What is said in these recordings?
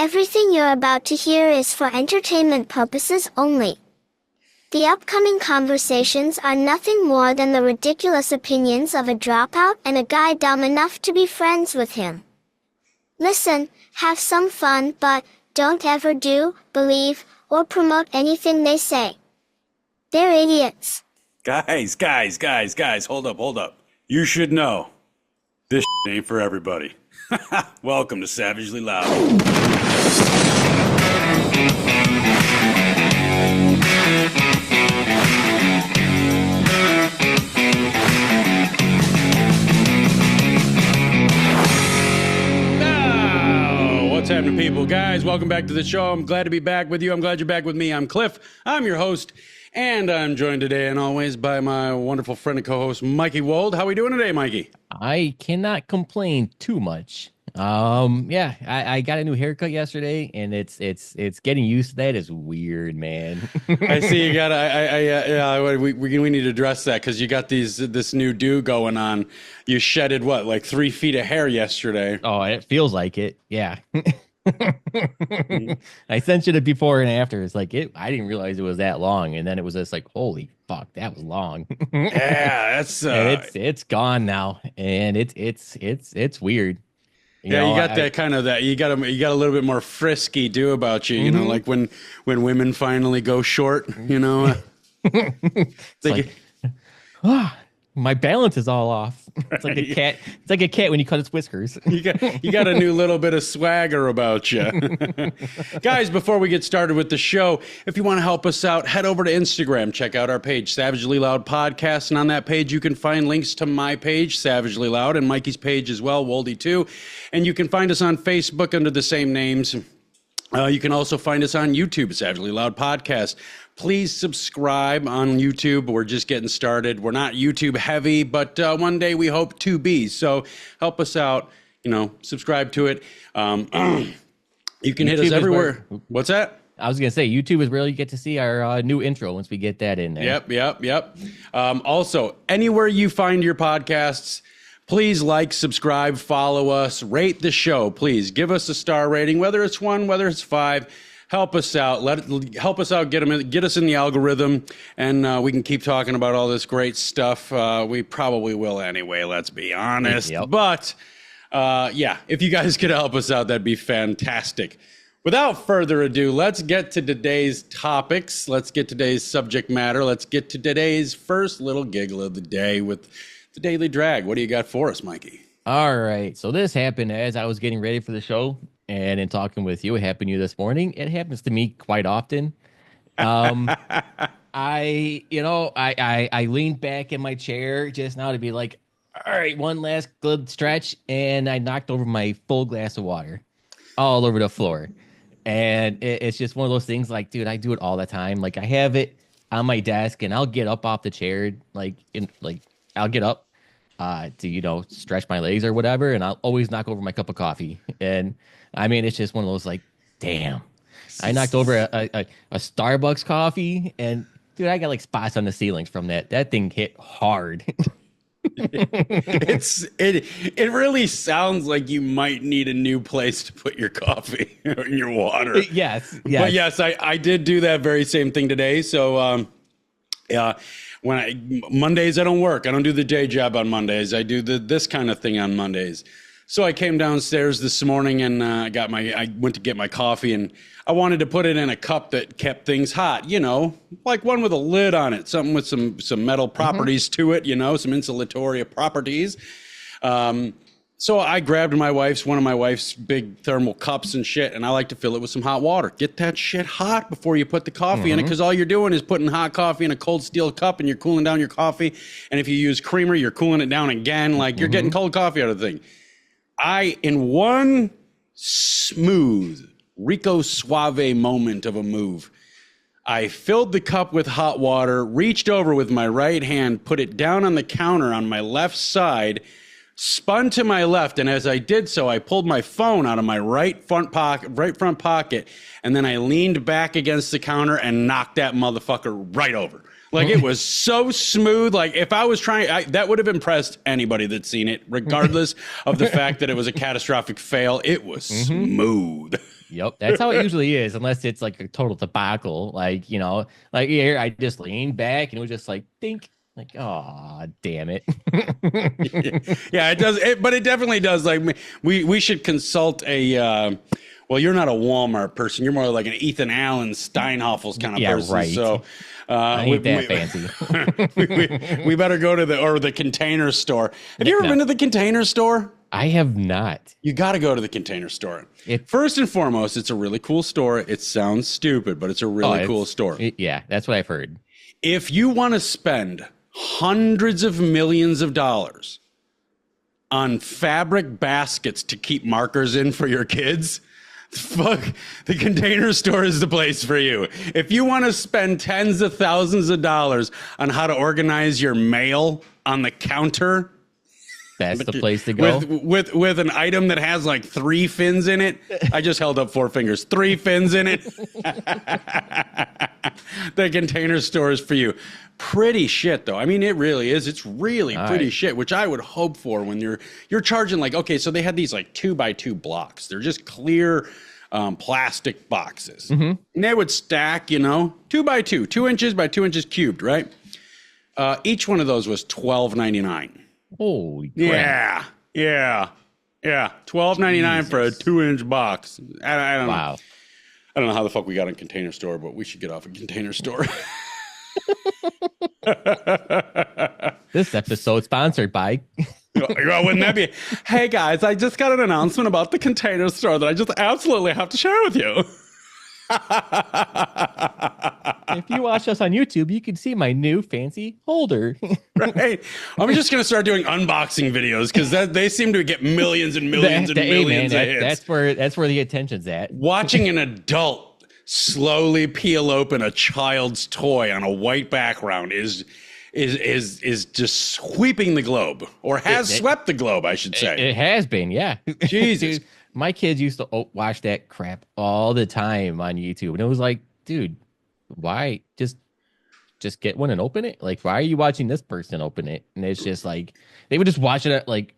Everything you're about to hear is for entertainment purposes only. The upcoming conversations are nothing more than the ridiculous opinions of a dropout and a guy dumb enough to be friends with him. Listen, have some fun, but don't ever do, believe, or promote anything they say. They're idiots. Guys, hold up. You should know, this ain't for everybody. Welcome to Savagely Loud. What's happening, people? Guys, welcome back to the show. I'm glad to be back with you. I'm glad you're back with me. I'm Cliff. I'm your host, and I'm joined today and always by my wonderful friend and co-host, Mikey Wold. How are we doing today, Mikey? I cannot complain too much. I got a new haircut yesterday, and it's getting used to that is weird, man. I see you got. We need to address that because you got this new do going on. You shedded what, like 3 feet of hair yesterday? Oh, it feels like it. Yeah. I sent you the before and after. It's like I didn't realize it was that long, and then it was just like, holy fuck, that was long. Yeah, that's it's gone now, and it's weird. You got that kind of that. You got a little bit more frisky do about you. You know, like when women finally go short. You know, it's like my balance is all off. It's like a cat. It's like a cat when you cut its whiskers. You got a new little bit of swagger about you. Guys, before we get started with the show, if you want to help us out, head over to Instagram. Check out our page, Savagely Loud Podcast. And on that page, you can find links to my page, Savagely Loud, and Mikey's page as well, Woldy too. And you can find us on Facebook under the same names. You can also find us on YouTube, Savagely Loud Podcast. Please subscribe on YouTube. We're just getting started. We're not YouTube heavy, but one day we hope to be. So help us out. Subscribe to it. You can hit us everywhere. What's that? I was going to say, YouTube is where you get to see our new intro once we get that in there. Yep. Also, anywhere you find your podcasts, please like, subscribe, follow us, rate the show. Please give us a star rating, whether it's 1, whether it's 5. Help us out. Help us out. Get us in the algorithm, and we can keep talking about all this great stuff. We probably will anyway. Let's be honest. Yep. But if you guys could help us out, that'd be fantastic. Without further ado, let's get to today's topics. Let's get today's subject matter. Let's get to today's first little giggle of the day with the Daily Drag. What do you got for us, Mikey? All right. So this happened as I was getting ready for the show. And in talking with you, it happened to you this morning. It happens to me quite often. I leaned back in my chair just now to be like, all right, one last good stretch. And I knocked over my full glass of water all over the floor. And it's just one of those things like, dude, I do it all the time. Like I have it on my desk and I'll get up off the chair. I'll get up to stretch my legs or whatever. And I'll always knock over my cup of coffee. And I mean, it's just one of those like, damn, I knocked over a Starbucks coffee and dude, I got like spots on the ceilings from that. That thing hit hard. It really sounds like you might need a new place to put your coffee or your water. Yes. But yes, I did do that very same thing today. So, Mondays, I don't work. I don't do the day job on Mondays. I do this kind of thing on Mondays. So I came downstairs this morning and I went to get my coffee and I wanted to put it in a cup that kept things hot, like one with a lid on it, something with some metal properties to it, some insulatory properties. So I grabbed one of my wife's big thermal cups and shit, and I like to fill it with some hot water. Get that shit hot before you put the coffee in it, because all you're doing is putting hot coffee in a cold steel cup and you're cooling down your coffee. And if you use creamer, you're cooling it down again, like you're getting cold coffee out of the thing. In one smooth, Rico Suave moment of a move, I filled the cup with hot water, reached over with my right hand, put it down on the counter on my left side, spun to my left, and as I did so, I pulled my phone out of my right front pocket, and then I leaned back against the counter and knocked that motherfucker right over. Like, it was so smooth. Like, if I was trying, that would have impressed anybody that's seen it, regardless of the fact that it was a catastrophic fail. It was smooth. Yep, that's how it usually is, unless it's like a total debacle. Like, like here, I just leaned back and it was just like, think, like, oh, damn it. Yeah, it does. But it definitely does. Like, we should consult a. Well, you're not a Walmart person. You're more like an Ethan Allen Steinhoffel's kind of person. Right. So I ain't that fancy. we better go to the Container Store. Have you ever been to the Container Store? I have not. You got to go to the Container Store. First and foremost, it's a really cool store. It sounds stupid, but it's a really cool store. Yeah, that's what I've heard. If you want to spend hundreds of millions of dollars on fabric baskets to keep markers in for your kids, fuck, the Container Store is the place for you. If you want to spend tens of thousands of dollars on how to organize your mail on the counter, that's the place to go. With an item that has like 3 fins in it. I just held up 4 fingers. 3 fins in it. The Container Store is for you. Pretty shit, though. I mean, it really is. It's really pretty shit, which I would hope for when you're charging like, okay, so they had these like 2x2 blocks. They're just clear plastic boxes. And they would stack, 2x2, 2 inches by 2 inches cubed, right? Each one of those was $12.99. Holy crap. Yeah. $12.99 for a 2-inch box. I don't know. Wow. I don't know how the fuck we got on Container Store, but we should get off a Container Store. This episode sponsored by. Wouldn't that be? Hey guys, I just got an announcement about the Container Store that I just absolutely have to share with you. If you watch us on YouTube, you can see my new fancy holder. Right. I'm just gonna start doing unboxing videos because they seem to get millions and millions of hits. That's where the attention's at. Watching an adult slowly peel open a child's toy on a white background is just sweeping the globe, or has swept the globe, I should say. It has been, yeah. Jesus. Dude, my kids used to watch that crap all the time on YouTube, and it was like, dude, why just get one and open it? Like, why are you watching this person open it? And it's just like they would just watch it like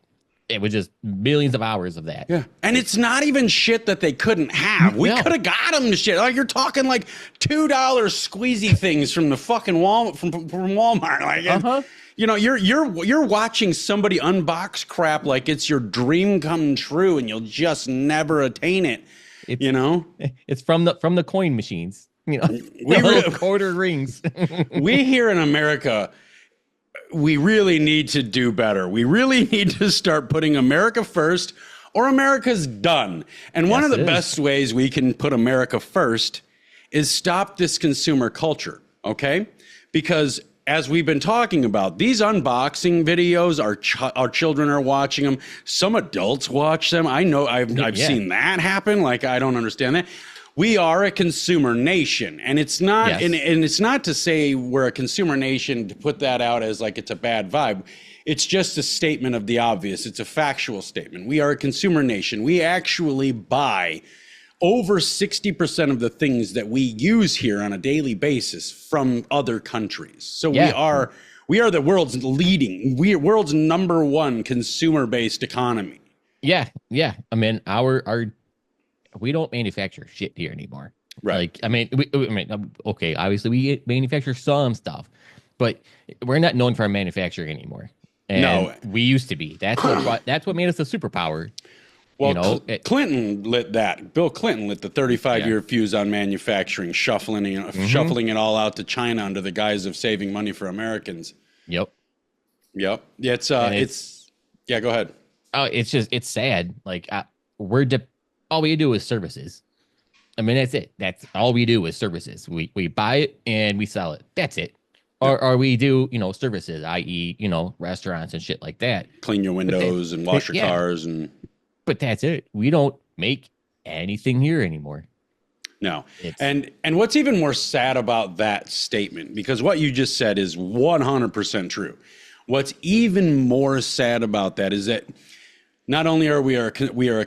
it was just millions of hours of that. Yeah, and it's not even shit that they couldn't have. We could have got them the shit. Like, you're talking like $2 squeezy things from the fucking Walmart from Walmart. Like, you're watching somebody unbox crap like it's your dream come true, and you'll just never attain it. It's from the coin machines. Little quarter rings. We here in America, we really need to do better. We really need to start putting America first, or America's done. And one of the best ways we can put America first is stop this consumer culture, okay? Because as we've been talking about, these unboxing videos, our children are watching them. Some adults watch them. I know I've seen that happen. Like, I don't understand that. We are a consumer nation, and it's not, and it's not to say we're a consumer nation to put that out as like it's a bad vibe. It's just a statement of the obvious. It's a factual statement. We are a consumer nation. We actually buy over 60% of the things that we use here on a daily basis from other countries. So we are the world's world's #1 consumer-based economy. Yeah. I mean, we don't manufacture shit here anymore. Right. Like, okay, obviously we manufacture some stuff, but we're not known for our manufacturing anymore. And no, we used to be. That's what made us a superpower. Well, Clinton lit that. Bill Clinton lit the 35-year fuse on manufacturing, shuffling it all out to China under the guise of saving money for Americans. Yep. Go ahead. Oh, it's sad. Like, all we do is services. I mean, that's it. That's all we do is services. We buy it and we sell it. That's it. Or we do, services, i.e., restaurants and shit like that. Clean your windows and wash your cars. But that's it. We don't make anything here anymore. No. And what's even more sad about that statement, because what you just said is 100% true. What's even more sad about that is that not only are we a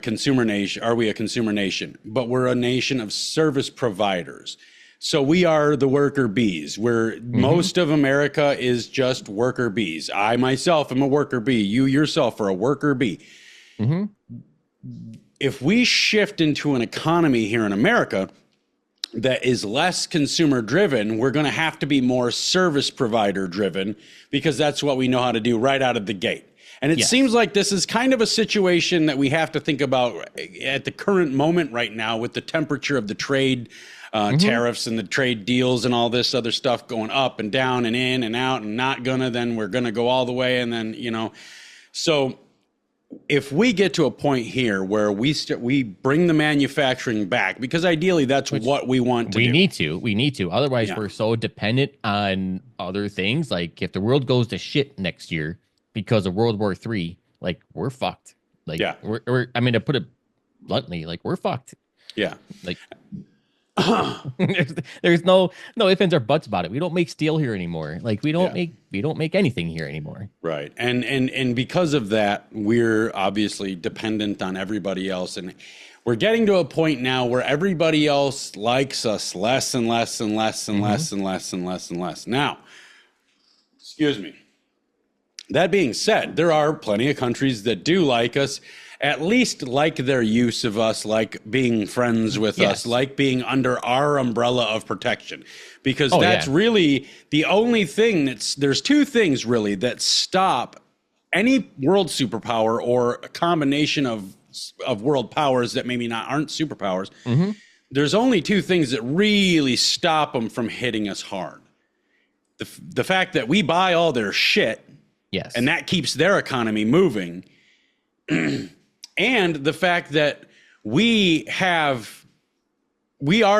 consumer nation, but we're a nation of service providers. So we are the worker bees, where most of America is just worker bees. I myself am a worker bee. You yourself are a worker bee. if we shift into an economy here in America that is less consumer driven, we're going to have to be more service provider driven, because that's what we know how to do right out of the gate. And it seems like this is kind of a situation that we have to think about at the current moment right now, with the temperature of the trade tariffs and the trade deals and all this other stuff going up and down and in and out, and not gonna, then we're gonna go all the way. And then, so if we get to a point here where we bring the manufacturing back, because ideally that's what we want to do. We need to. Otherwise, we're so dependent on other things. Like if the world goes to shit next year because of World War III, like we're fucked. Like we're I mean, to put it bluntly, like we're fucked. Yeah. Like there's no ifs, ands, or buts about it. We don't make steel here anymore. Like we don't make anything here anymore. Right. And because of that, we're obviously dependent on everybody else. And we're getting to a point now where everybody else likes us less and less and less and less and less and less and less. Now, excuse me. That being said, there are plenty of countries that do like us, at least like their use of us, like being friends with us, like being under our umbrella of protection. Because that's really the only thing there's two things really that stop any world superpower or a combination of world powers that maybe aren't superpowers. There's only two things that really stop them from hitting us hard. The fact that we buy all their shit, and that keeps their economy moving. And the fact that we are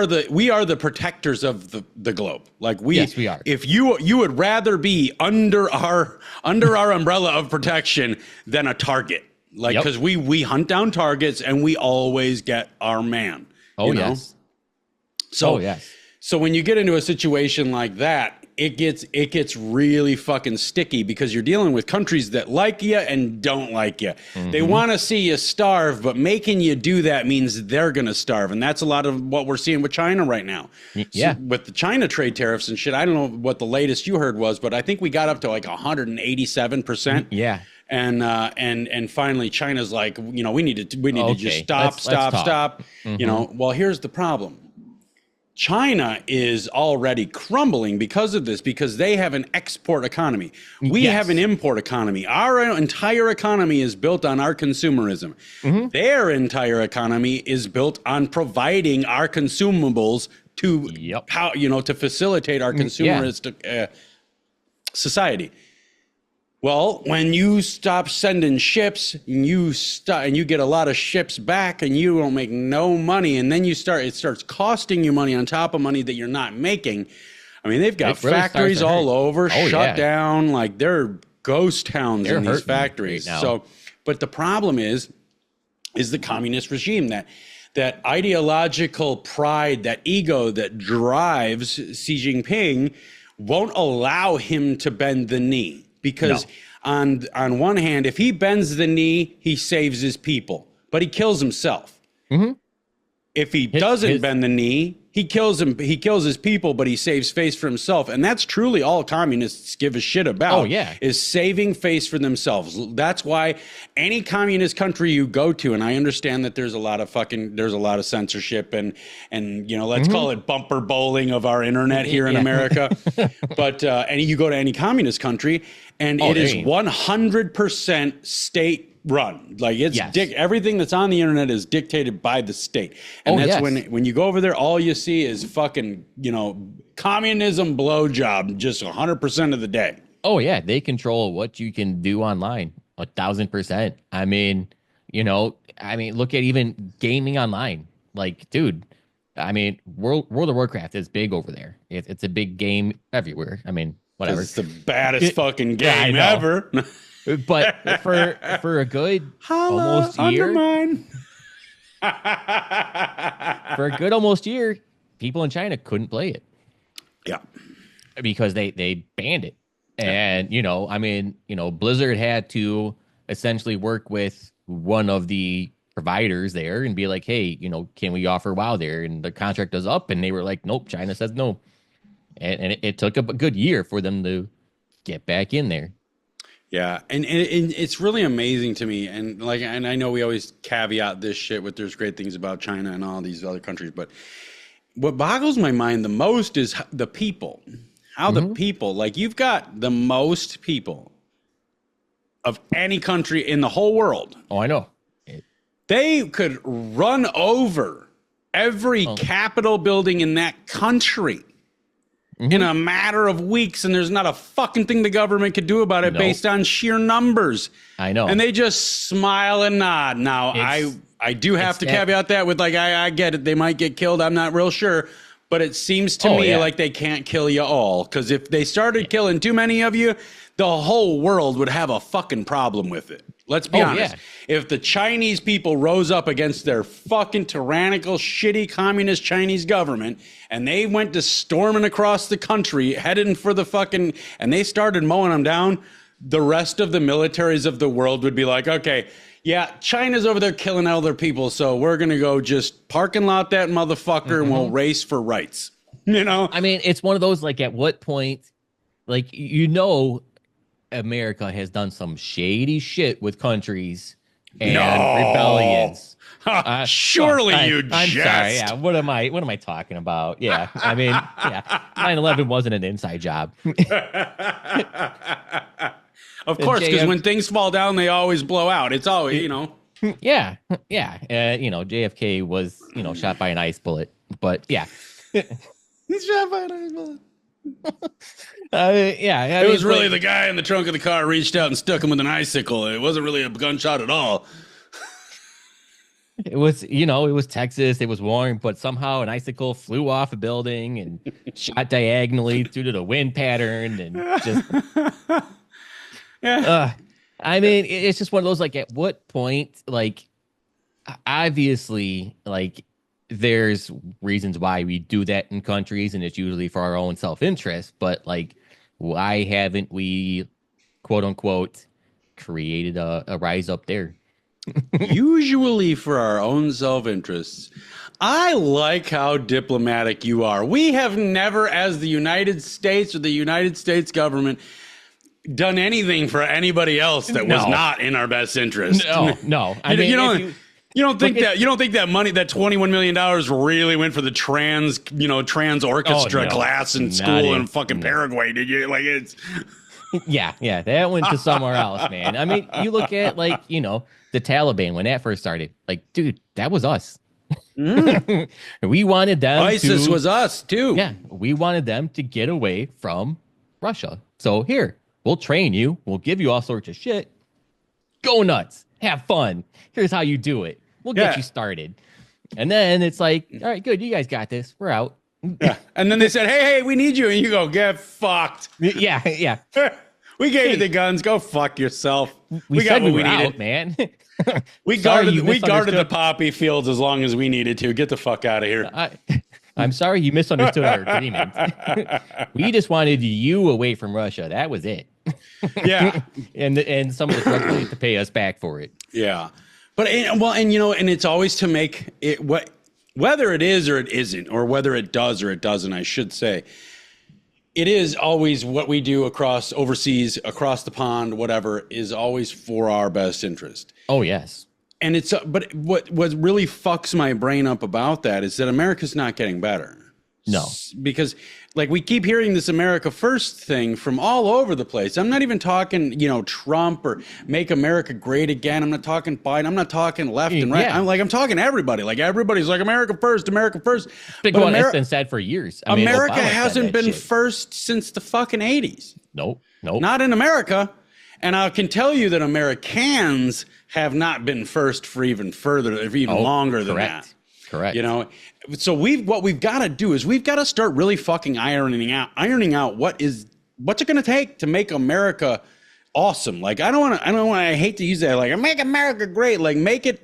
the protectors of the globe. Like we are. If you would rather be under our umbrella of protection than a target, like because we hunt down targets and we always get our man. So when you get into a situation like that, it gets really fucking sticky, because you're dealing with countries that like you and don't like you. They want to see you starve, but making you do that means they're going to starve. And that's a lot of what we're seeing with China right now. So with the China trade tariffs and shit, I don't know what the latest you heard was, but I think we got up to like 187%. And finally China's like, we need to just stop. Well, here's the problem. China is already crumbling because of this, because they have an export economy. We have an import economy. Our entire economy is built on our consumerism. Their entire economy is built on providing our consumables to to facilitate our consumerist society. Well, when you stop sending ships, and you get a lot of ships back, and you don't make no money, and then it starts costing you money on top of money that you're not making. I mean, they've got factories all over, shut down, like they're ghost towns in these factories. Right now. But the problem is the communist regime, that ideological pride, that ego that drives Xi Jinping won't allow him to bend the knee. Because on one hand, if he bends the knee, he saves his people, but he kills himself. If he doesn't bend the knee, he kills his people, but he saves face for himself. And that's truly all communists give a shit about. Is saving face for themselves. That's why any communist country you go to, and I understand that there's a lot of censorship and let's call it bumper bowling of our internet here in America. But and you go to any communist country, and it is 100% state run. Like it's everything that's on the internet is dictated by the state. And that's when you go over there, all you see is fucking, communism blowjob just 100% of the day. Oh yeah. They control what you can do online 1,000%. I mean, look at even gaming online. Like, dude, I mean, World of Warcraft is big over there. It's a big game everywhere. I mean, whatever. It's the baddest fucking game ever. But for a good almost year, for a good almost year, people in China couldn't play it. Yeah, because they banned it, and Blizzard had to essentially work with one of the providers there and be like, hey, can we offer WoW there? And the contract is up, and they were like, nope. China says no, and it took a good year for them to get back in there. Yeah, and it's really amazing to me, and I know we always caveat this shit with there's great things about China and all these other countries, but what boggles my mind the most is the people. How the people, like you've got the most people of any country in the whole world. Oh, I know. They could run over every Capitol building in that country in a matter of weeks, and there's not a fucking thing the government could do about it based on sheer numbers. I know. And they just smile and nod. Now, I do have to caveat that with, like, I get it. They might get killed. I'm not real sure. But it seems to me like they can't kill you all. Because if they started killing too many of you, the whole world would have a fucking problem with it. Let's be honest. If the Chinese people rose up against their fucking tyrannical, shitty, communist Chinese government, and they went to storming across the country, heading for the fucking, and they started mowing them down, the rest of the militaries of the world would be like, okay, yeah, China's over there killing all their people, so we're going to go just parking lot that motherfucker and we'll race for rights. You know? I mean, it's one of those, like, at what point, like, you know, America has done some shady shit with countries and rebellions. Surely you I'm jest. sorry. Yeah. What am I talking about? Yeah. I mean, 9/11 wasn't an inside job. Of course, because when things fall down, they always blow out. It's always, you know. Yeah. You know, JFK was, you know, shot by an ice bullet. But yeah. He's shot by an ice bullet. It was really the guy in the trunk of the car reached out and stuck him with an icicle. It wasn't really a gunshot at all. It was, you know, it was Texas. It was warm, but somehow an icicle flew off a building and shot diagonally due to the wind pattern and just. I mean, it's just one of those, like, at what point, like, obviously, like, there's reasons why we do that in countries, and it's usually for our own self-interest, but, like, why haven't we, quote unquote, created a rise up there? Usually for our own self-interests. I like how diplomatic you are. We have never, as the United States or the United States government, done anything for anybody else that was not in our best interest. No. I mean, you don't think that money, that $21 million really went for the trans orchestra class in school in fucking Paraguay? Did you? Like, it's yeah, that went to somewhere else, man. I mean, you look at, like, you know, the Taliban when that first started. Like, dude, that was us. We wanted them. ISIS was us too. Yeah, we wanted them to get away from Russia. So here, we'll train you. We'll give you all sorts of shit. Go nuts. Have fun. Here's how you do it. We'll get you started. And then it's like, all right, good. You guys got this. We're out. Yeah. And then they said, hey, we need you. And you go, get fucked. Yeah. We gave you the guns. Go fuck yourself. We got what we needed, out, man. we guarded the poppy fields as long as we needed to. Get the fuck out of here. I'm sorry you misunderstood our agreement. We just wanted you away from Russia. That was it. Yeah. and some of the countries to pay us back for it. Yeah. But you know, and it's always to make it whether it is or it isn't, or whether it does or it doesn't, I should say. It is always what we do overseas, across the pond, whatever, is always for our best interest. Oh, yes. And it's, but what really fucks my brain up about that is that America's not getting better. No. Because, like, we keep hearing this America First thing from all over the place. I'm not even talking, you know, Trump or Make America Great Again. I'm not talking Biden. I'm not talking left and right. Yeah. I'm talking everybody. Like, everybody's like, America First, America First. Big one that's been said for years. I mean, America Obama hasn't been shit. first since the fucking 80s. Nope. Not in America. And I can tell you that Americans have not been first for even longer than that. Correct. You know, so what we've got to do is we've got to start really fucking ironing out what is what's it going to take to make America awesome. Like, I hate to use that. Like, make America great. Like, make it.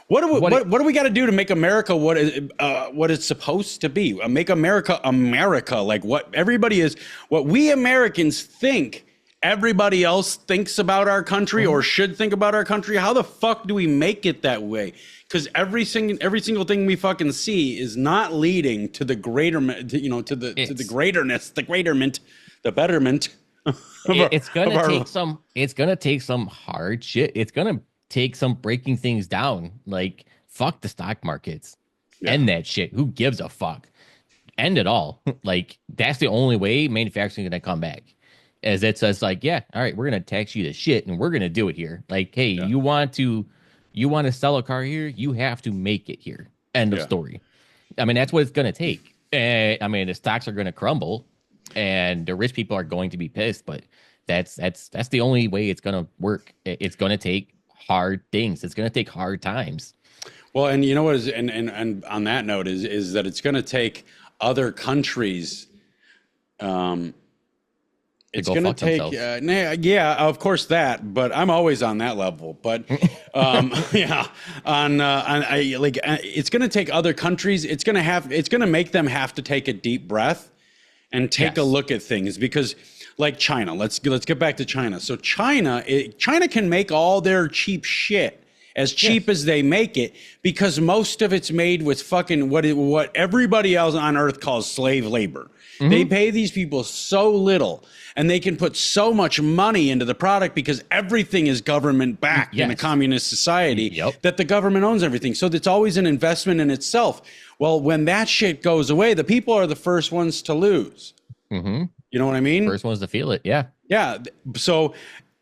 What do we got to do to make America what it's supposed to be? Make America America. Like what everybody is, what we Americans think everybody else thinks about our country or should think about our country. How the fuck do we make it that way? Because every single thing we fucking see is not leading to the greaterness, the greaterness, the betterment It's gonna take some. It's gonna take some hard shit. It's gonna take some breaking things down. Like fuck the stock markets. Yeah. End that shit. Who gives a fuck? End it all. Like that's the only way manufacturing is gonna come back. As it says, like, yeah, all right, we're gonna tax you to shit, and we're gonna do it here. Like, hey, you want to sell a car here, you have to make it here. End of story. I mean, that's what it's gonna take. I mean, the stocks are gonna crumble, and the rich people are going to be pissed. But that's the only way it's gonna work. It's gonna take hard things. It's gonna take hard times. Well, and you know what is, and on that note is that it's gonna take other countries. It's going to take, yeah, of course that, but I'm always on that level. But yeah, it's going to take other countries. It's going to make them have to take a deep breath and take a look at things, because like China, let's get back to China. So China can make all their cheap shit as cheap as they make it, because most of it's made with fucking what everybody else on earth calls slave labor. Mm-hmm. They pay these people so little, and they can put so much money into the product because everything is government backed in a communist society that the government owns everything. So it's always an investment in itself. Well, when that shit goes away, the people are the first ones to lose. Mm-hmm. You know what I mean? First ones to feel it. Yeah. Yeah. So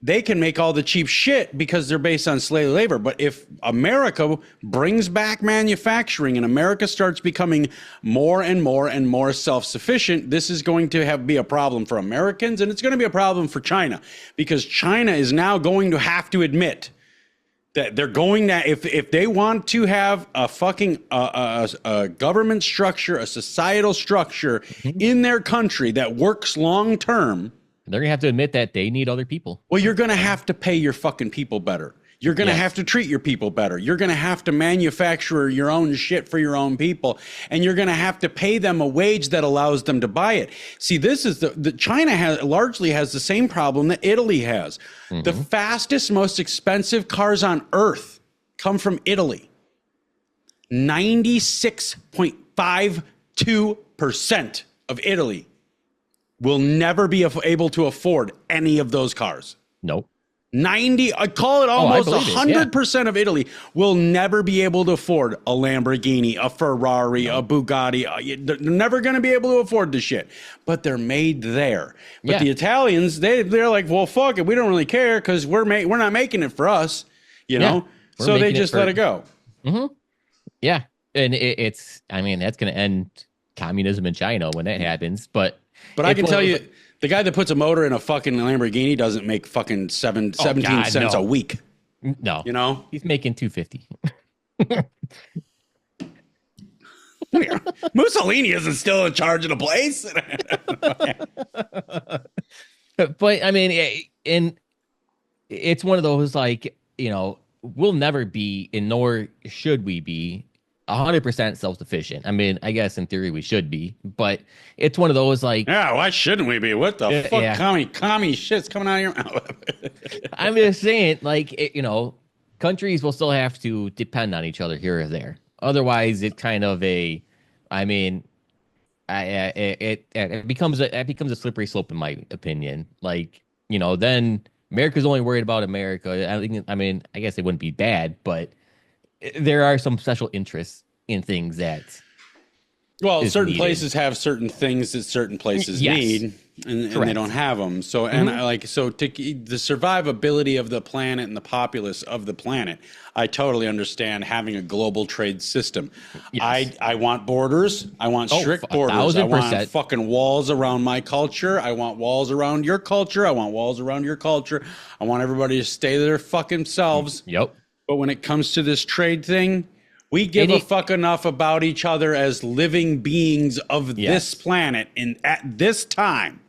they can make all the cheap shit because they're based on slave labor. But if America brings back manufacturing and America starts becoming more and more and more self-sufficient, this is going to be a problem for Americans, and it's going to be a problem for China, because China is now going to have to admit that they're going to, if they want to have a fucking a government structure, a societal structure in their country that works long term, they're going to have to admit that they need other people. Well, you're going to have to pay your fucking people better. You're going to have to treat your people better. You're going to have to manufacture your own shit for your own people. And you're going to have to pay them a wage that allows them to buy it. See, this is China largely has the same problem that Italy has. Mm-hmm. The fastest, most expensive cars on earth come from Italy. 96.52% of Italy will never be able to afford any of those cars. Nope. I call it almost 100% of Italy will never be able to afford a Lamborghini, a Ferrari, a Bugatti. They're never going to be able to afford this shit, but they're made there. But the Italians, they're like, well, fuck it. We don't really care because we're not making it for us, you know? So they just let it go. Mm-hmm. Yeah. And it's, I mean, that's going to end communism in China when that happens, But I can tell you, the guy that puts a motor in a fucking Lamborghini doesn't make fucking 17 cents a week. No. You know? He's making $250. Mussolini isn't still in charge of the place. But, I mean, and it's one of those, like, you know, we'll never be, and nor should we be, 100% self-sufficient. I mean, I guess in theory we should be, but it's one of those like, yeah, why shouldn't we be? What the fuck, commie shit's coming out of your mouth? I'm just saying, like, you know, countries will still have to depend on each other here or there. Otherwise, it's kind of it becomes a slippery slope, in my opinion. Like, you know, then America's only worried about America. I guess it wouldn't be bad, but there are some special interests in things that. Well, certain places have certain things that certain places need, and they don't have them. So, and the survivability of the planet and the populace of the planet, I totally understand having a global trade system. Yes. I want borders. I want strict borders. 1,000%. I want fucking walls around my culture. I want walls around your culture. I want walls around your culture. I want everybody to stay their fucking selves. Yep. But when it comes to this trade thing, we give a fuck enough about each other as living beings of this planet at this time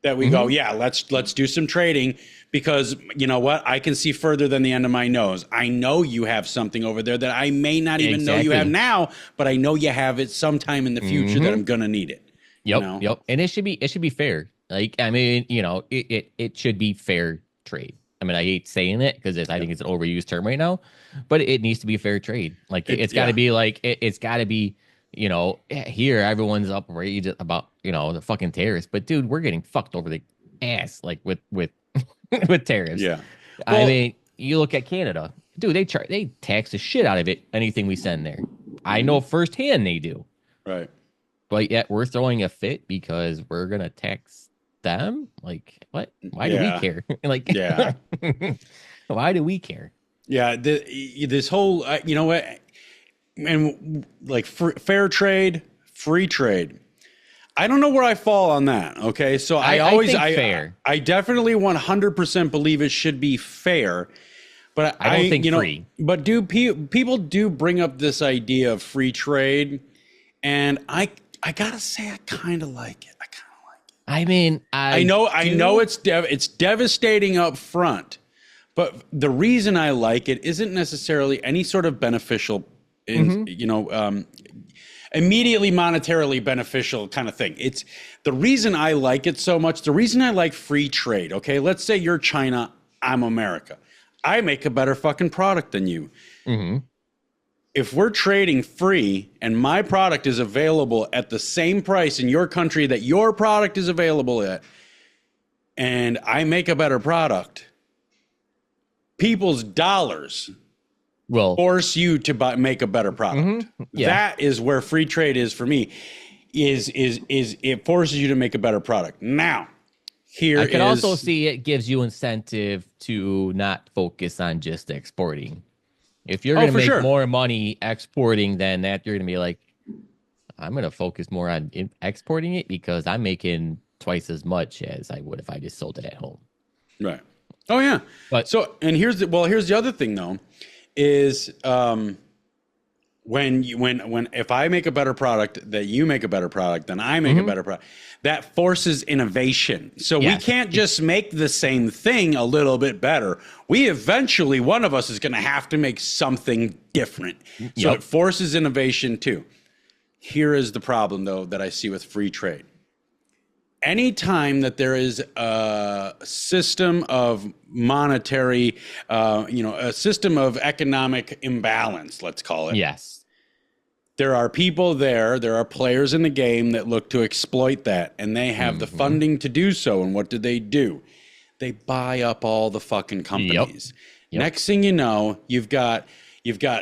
that we go, let's do some trading, because you know what? I can see further than the end of my nose. I know you have something over there that I may not even know you have now, but I know you have it sometime in the future that I'm gonna need it. Yep. You know? Yep. And it should be fair. Like, I mean, you know, it should be fair trade. I mean, I hate saying it because I think it's an overused term right now, but it needs to be a fair trade. Like, it's got to be like, it's got to be, you know, here everyone's outraged about, you know, the fucking terrorists. But dude, we're getting fucked over ass, like with with tariffs. Yeah. I Well, mean, you look at Canada, dude. They tax the shit out of it. Anything we send there, I know firsthand they do. right. But yet we're throwing a fit because we're gonna tax them. Like what? Why do we Yeah. care? Like Yeah. why do we care? Yeah. This whole, you know what? And like fair trade, free trade. I don't know where I fall on that. Okay. So I always, think fair. I definitely 100% believe it should be fair. But I don't think you know, free. But people do bring up this idea of free trade. And I gotta say, I kind of like it. I mean, I know it's devastating up front, but the reason I like it isn't necessarily any sort of beneficial, immediately monetarily beneficial kind of thing. It's the reason I like it so much. The reason I like free trade. Okay, let's say you're China, I'm America. I make a better fucking product than you. If we're trading free and my product is available at the same price in your country that your product is available at, and I make a better product, people's dollars will force you to make a better product. Yeah. That is where free trade is for me. Is it forces you to make a better product. Now, I can also see it gives you incentive to not focus on just exporting. If you're going to make more money exporting than that, you're going to be like, I'm going to focus more on exporting it because I'm making twice as much as I would if I just sold it at home. Right. Oh yeah. But so, and here's the other thing though, is if I make a better product, that you make a better product, then I make a better product. That forces innovation. So we can't just make the same thing a little bit better. We eventually, one of us is going to have to make something different. So it forces innovation too. Here is the problem though that I see with free trade. Anytime that there is a system of monetary, a system of economic imbalance, let's call it. Yes. There are people there are players in the game that look to exploit that, and they have the funding to do so. And what do? They buy up all the fucking companies. Yep. Next thing you know, you've got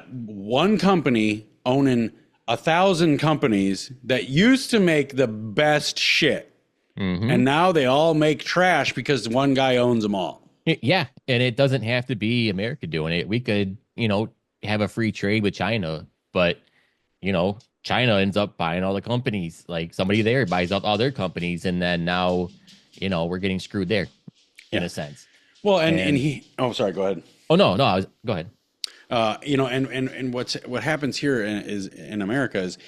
one company owning 1,000 companies that used to make the best shit. And now they all make trash because one guy owns them all. Yeah. And it doesn't have to be America doing it. We could, have a free trade with China, but China ends up buying all the companies. Like somebody there buys up all their companies, and then now, we're getting screwed there, in a sense. Well, sorry, go ahead. Oh no, go ahead. And what happens here in America is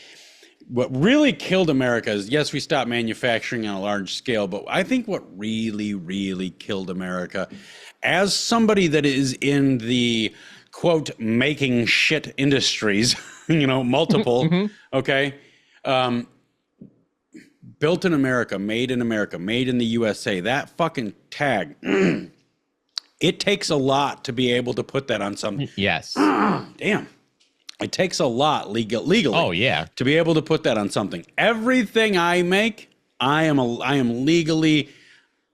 what really killed America is, yes, we stopped manufacturing on a large scale, but I think what really, really killed America, as somebody that is in the quote making shit industries, multiple, okay, built in America, made in the USA, that fucking tag, it takes a lot to be able to put that on something. Yes. Damn. It takes a lot legally. Oh yeah. To be able to put that on something. Everything I make, I am legally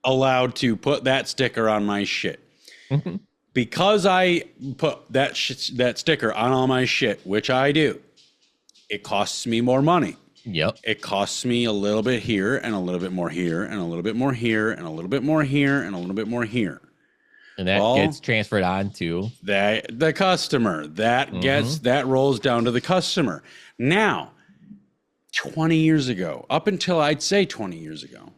allowed to put that sticker on my shit. Because I put that sticker on all my shit, which I do, it costs me more money. Yep. It costs me a little bit here and a little bit more here and a little bit more here and a little bit more here and a little bit more here. And that gets transferred on to the customer. That rolls down to the customer. Now, 20 years ago, up until I'd say 20 years ago,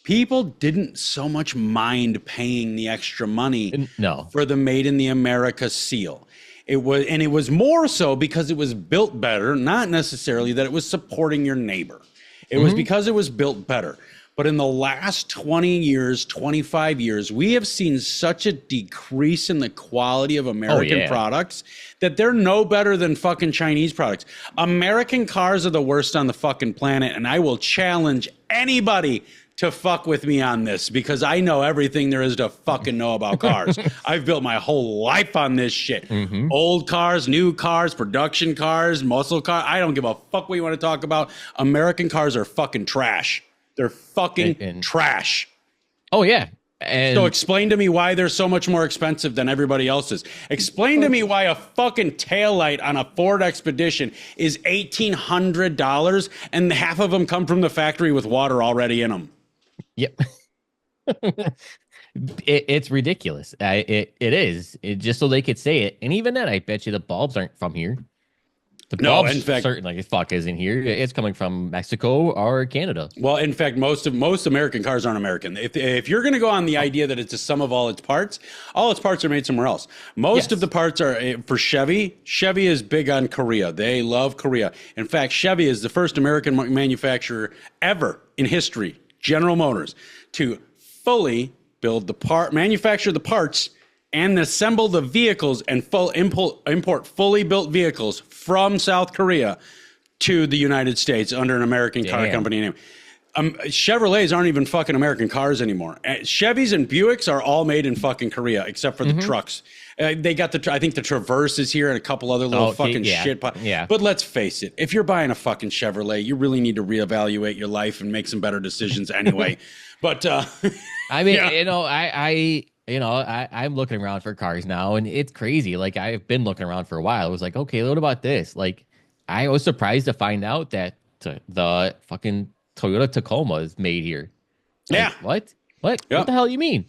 people didn't so much mind paying the extra money for the Made in the America seal. It was more so because it was built better, not necessarily that it was supporting your neighbor. It was because it was built better. But in the last 20 years, 25 years, we have seen such a decrease in the quality of American products that they're no better than fucking Chinese products. American cars are the worst on the fucking planet, and I will challenge anybody to fuck with me on this because I know everything there is to fucking know about cars. I've built my whole life on this shit. Old cars, new cars, production cars, muscle cars. I don't give a fuck what you want to talk about. American cars are fucking trash. They're fucking trash. Oh yeah. And So explain to me why they're so much more expensive than everybody else's. Explain to me why a fucking taillight on a Ford Expedition is $1,800 and half of them come from the factory with water already in them. yep. It's ridiculous. It is. Just so they could say it. And even then, I bet you the bulbs aren't from here. The No, bulbs in fact, certainly as fuck isn't here. It's coming from Mexico or Canada. well, in fact, most American cars aren't American. If you're going to go on the idea that it's a sum of all its parts are made somewhere else. Most of the parts are for Chevy. Chevy is big on Korea. They love Korea. In fact, Chevy is the first American manufacturer ever in history, General Motors, to fully manufacture the parts and assemble the vehicles and import fully built vehicles from South Korea to the United States under an American car company name. Chevrolets aren't even fucking American cars anymore. Chevys and Buicks are all made in fucking Korea, except for the trucks. They got I think the Traverse is here and a couple other little shit. Yeah. But let's face it, if you're buying a fucking Chevrolet, you really need to reevaluate your life and make some better decisions anyway. But I mean, I'm looking around for cars now, and it's crazy. Like, I've been looking around for a while. I was like, okay, what about this? Like, I was surprised to find out that the fucking Toyota Tacoma is made here. Like, yeah. What? Yeah. What the hell you mean?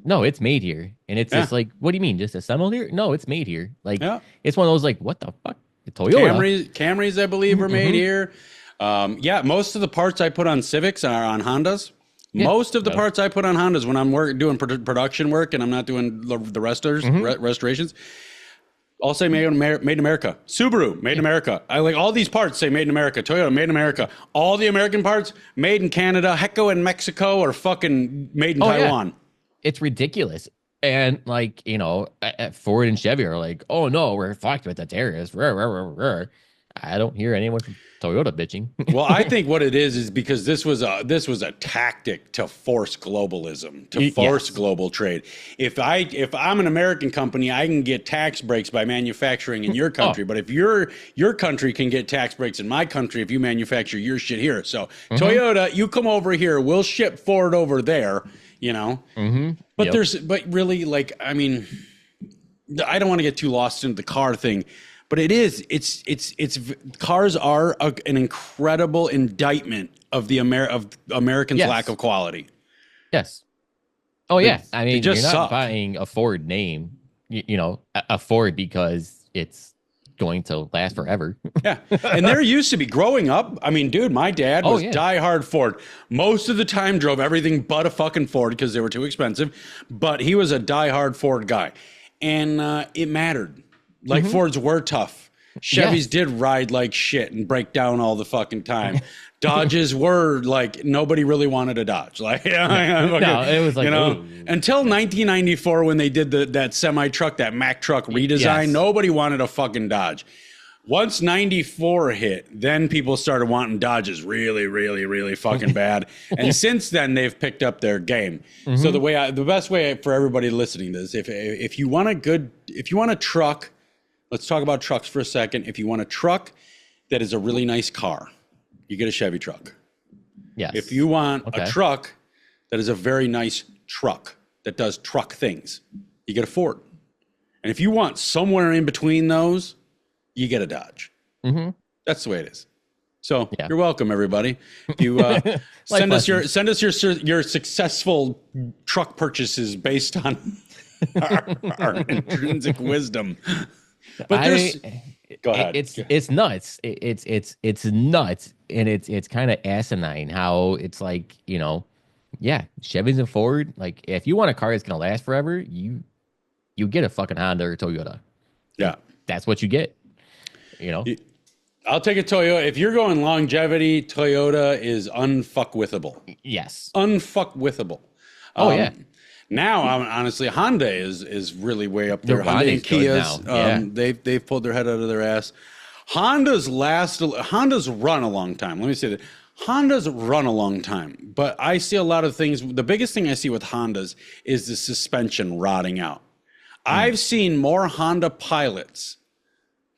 No, it's made here. And it's just like, what do you mean? Just assembled here? No, it's made here. Like, it's one of those, like, what the fuck? The Toyota. Camrys, I believe, are made here. Most of the parts I put on Civics are on Hondas. Yeah. Most of the parts I put on Hondas when I'm doing production work and I'm not doing the restorations, I'll say made in America. Subaru, made in America. I like all these parts say made in America. Toyota, made in America. All the American parts, made in Canada. Hecko in Mexico or fucking made in Taiwan. Yeah. It's ridiculous. And like, Ford and Chevy are like, oh no, we're fucked with the tariffs. I don't hear anyone from Toyota bitching. Well, I think what it is because this was a tactic to force globalism, to force global trade. If I'm an American company, I can get tax breaks by manufacturing in your country. But if your country can get tax breaks in my country if you manufacture your shit here. So Toyota, you come over here, we'll ship Ford over there, But but really, like, I mean, I don't want to get too lost into the car thing. But it's cars are an incredible indictment of the Americans' lack of quality. Yes. Oh yeah. I mean, you're not buying a Ford name, a Ford because it's going to last forever. Yeah. And there used to be growing up. I mean, dude, my dad was diehard Ford. Most of the time drove everything but a fucking Ford because they were too expensive. But he was a diehard Ford guy. And it mattered. Like Fords were tough. Chevys did ride like shit and break down all the fucking time. Dodges were like, nobody really wanted a Dodge. Like, no, it was like, until 1994 when they did that semi truck, that Mack truck redesign, nobody wanted a fucking Dodge. Once 94 hit, then people started wanting Dodges really, really, really fucking bad. And since then, they've picked up their game. So the best way for everybody listening to this, if you want a truck, let's talk about trucks for a second. If you want a truck that is a really nice car, you get a Chevy truck. Yes. If you want a truck that is a very nice truck that does truck things, you get a Ford. And if you want somewhere in between those, you get a Dodge. That's the way it is. So you're welcome, everybody. If you send us your successful truck purchases based on our intrinsic wisdom. But go ahead. It's nuts. It's nuts, and it's kind of asinine how it's like, Chevys and Ford. Like, if you want a car that's gonna last forever, you get a fucking Honda or Toyota. Yeah, that's what you get. I'll take a Toyota. If you're going longevity, Toyota is unfuckwithable. Yes, unfuckwithable. Now, honestly, Honda is really way up there. Honda and Kias, they've pulled their head out of their ass. Honda's run a long time. Let me say that. Honda's run a long time, but I see a lot of things. The biggest thing I see with Hondas is the suspension rotting out. I've seen more Honda pilots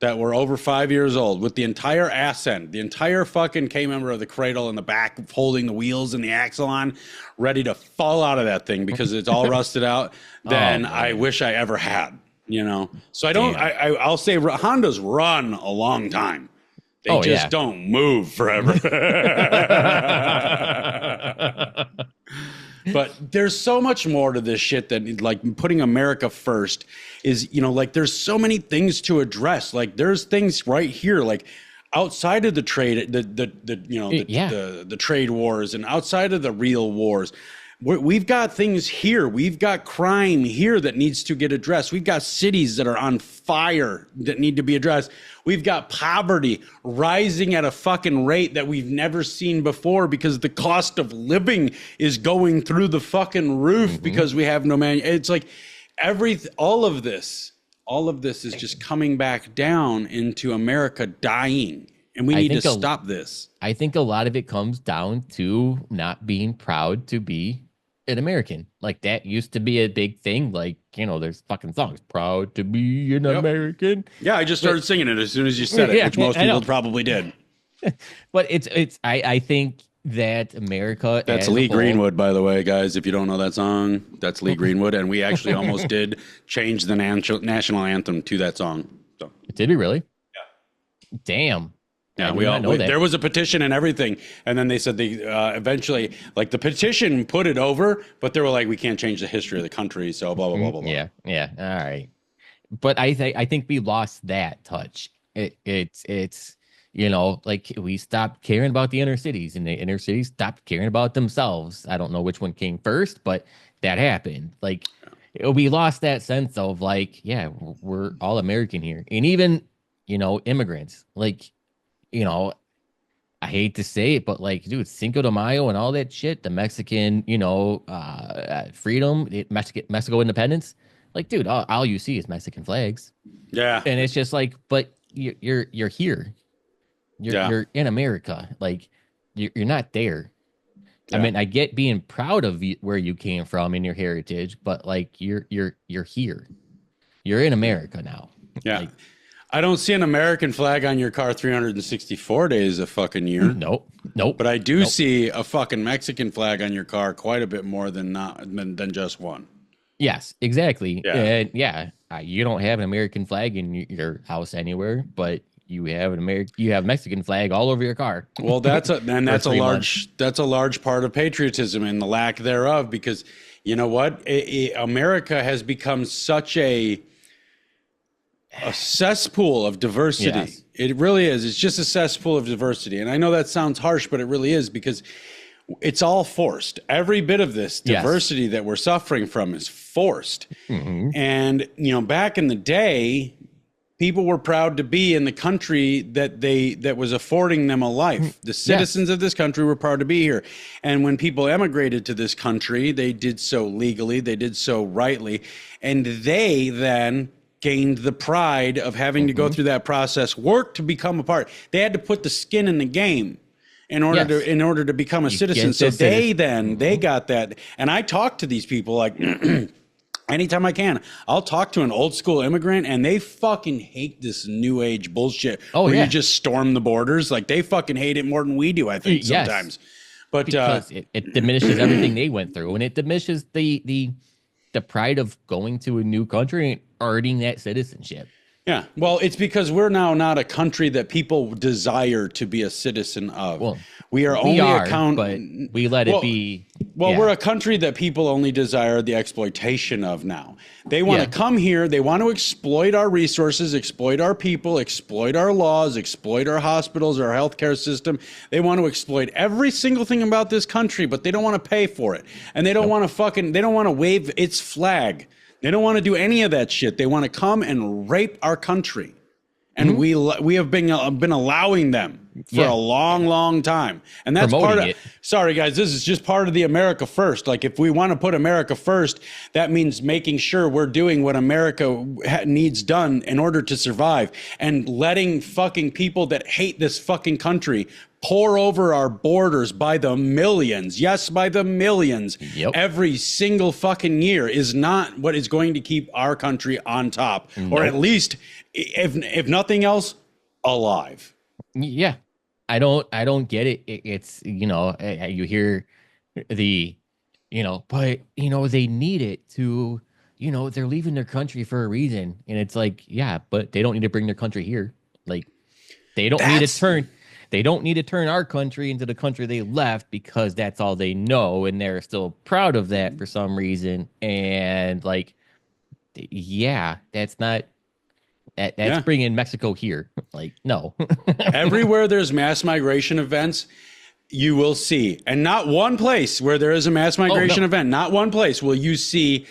that were over 5 years old with the entire ass end, the entire fucking K member of the cradle in the back holding the wheels and the axle on, ready to fall out of that thing because it's all rusted out, then I wish I ever had, you know? So I don't, I'll say Hondas run a long time. They just don't move forever. But there's so much more to this shit that, like, putting America first is, you know, like, there's so many things to address. Like, there's things right here, like, outside of the trade, the trade wars, and outside of the real wars. We've got things here. We've got crime here that needs to get addressed. We've got cities that are on fire that need to be addressed. We've got poverty rising at a fucking rate that we've never seen before because the cost of living is going through the fucking roof because we have no man. It's like all of this is just coming back down into America dying. And we need to stop this. I think a lot of it comes down to not being proud to be an American. Like, that used to be a big thing. Like, you know, there's fucking songs, proud to be an American. Yeah, I just started singing it as soon as you said it, which most people probably did. But I think that America. That's Lee Greenwood, by the way, guys. If you don't know that song, that's Lee Greenwood. And we actually almost did change the national anthem to that song. So. Did we really? Yeah. Damn. Yeah, there was a petition and everything, and then they said they eventually, like, the petition put it over, but they were like, we can't change the history of the country, so blah blah blah blah blah. Yeah, all right. But I think we lost that touch. It's you know, like, we stopped caring about the inner cities, and the inner cities stopped caring about themselves. I don't know which one came first, but that happened. Like, we lost that sense of, like, yeah, we're all American here, and even, you know, immigrants, like. You know, I hate to say it, but, like, dude, Cinco de Mayo and all that shit, the Mexican, you know, freedom, Mexico independence. Like, dude, all you see is Mexican flags. Yeah. And it's just like, but you're here. You're in America. Like, you're not there. Yeah. I mean, I get being proud of where you came from and your heritage, but, like, you're here. You're in America now. Yeah. Like, I don't see an American flag on your car 364 days a fucking year. Nope. But I do see a fucking Mexican flag on your car quite a bit more than just one. Yes, exactly. Yeah. And you don't have an American flag in your house anywhere, but you have Mexican flag all over your car. Well, that's a large part of patriotism and the lack thereof, because you know what? America has become such a cesspool of diversity. Yes. It really is. It's just a cesspool of diversity. And I know that sounds harsh, but it really is, because it's all forced. Every bit of this diversity that we're suffering from is forced. Mm-hmm. And, you know, back in the day, people were proud to be in the country that was affording them a life. The citizens of this country were proud to be here. And when people emigrated to this country, they did so legally, they did so rightly, and they then gained the pride of having to go through that process, work to become a part. They had to put the skin in the game in order to become a citizen. So they got that. And I talk to these people, like, anytime I can. I'll talk to an old school immigrant, and they fucking hate this new age bullshit where you just storm the borders. Like, they fucking hate it more than we do, I think, sometimes. But because it diminishes everything they went through, and it diminishes the pride of going to a new country and earning that citizenship. Yeah, well, it's because we're now not a country that people desire to be a citizen of. Well, we let it be. Well, we're a country that people only desire the exploitation of now. They want to come here. They want to exploit our resources, exploit our people, exploit our laws, exploit our hospitals, our healthcare system. They want to exploit every single thing about this country, but they don't want to pay for it. And they don't want to wave its flag. They don't want to do any of that shit. They want to come and rape our country. And we have been allowing them for a long, long time. And that's part of it. Sorry, guys, this is just part of the America First. Like, if we want to put America first, that means making sure we're doing what America needs done in order to survive, and letting fucking people that hate this fucking country pour over our borders by the millions. Yes, by the millions. Yep. Every single fucking year is not what is going to keep our country on top, or at least if nothing else, alive. Yeah. I don't get it. It's, you hear the, but, they need it to, they're leaving their country for a reason. And it's like, yeah, but they don't need to bring their country here. Like, they don't need to turn our country into the country they left, because that's all they know. And they're still proud of that for some reason. And like, yeah, that's not, that's bringing Mexico here. Like, no. Everywhere there's mass migration events, you will see, and not one place where there is a mass migration event, not one place will you see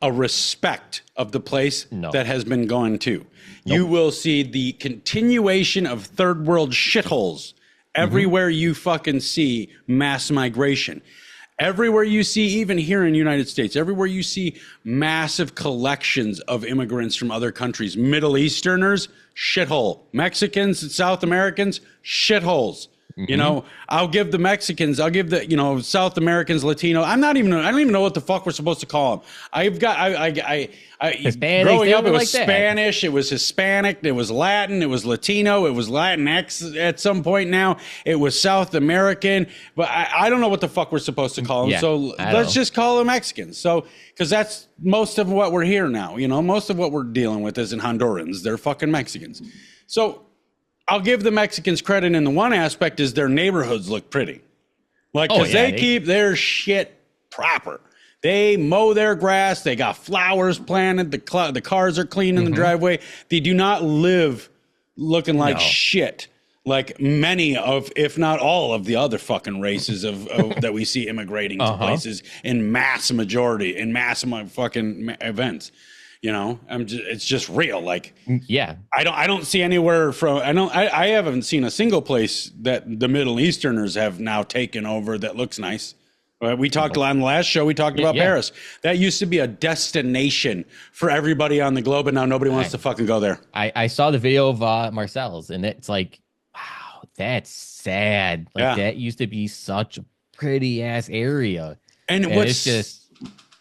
a respect of the place that has been going to. You will see the continuation of third world shitholes everywhere you fucking see mass migration. Everywhere you see, even here in the United States, everywhere you see massive collections of immigrants from other countries, Middle Easterners, shithole. Mexicans and South Americans, shitholes. I'll give the Mexicans, I'll give the, South Americans, Latino. I don't even know what the fuck we're supposed to call them. Hispanic, growing up, it was like Spanish, it was Hispanic, it was Latin, it was Latino, it was Latinx at some point now. It was South American, but I don't know what the fuck we're supposed to call them. Yeah, so let's just call them Mexicans. So, because that's most of what we're here now. Most of what we're dealing with isn't Hondurans. They're fucking Mexicans. So I'll give the Mexicans credit in the one aspect is their neighborhoods look pretty. Like, because they keep their shit proper. They mow their grass. They got flowers planted. The cars are clean in the driveway. They do not live looking like shit like many of, if not all of the other fucking races of that we see immigrating to places in mass majority, in mass fucking events. It's just real. Like, I don't see anywhere I haven't seen a single place that the Middle Easterners have now taken over that looks nice. We talked on the last show, we talked about Paris. That used to be a destination for everybody on the globe, and now nobody wants to fucking go there. I saw the video of Marcel's, and it's like, wow, that's sad. Like, that used to be such a pretty ass area. And it's just,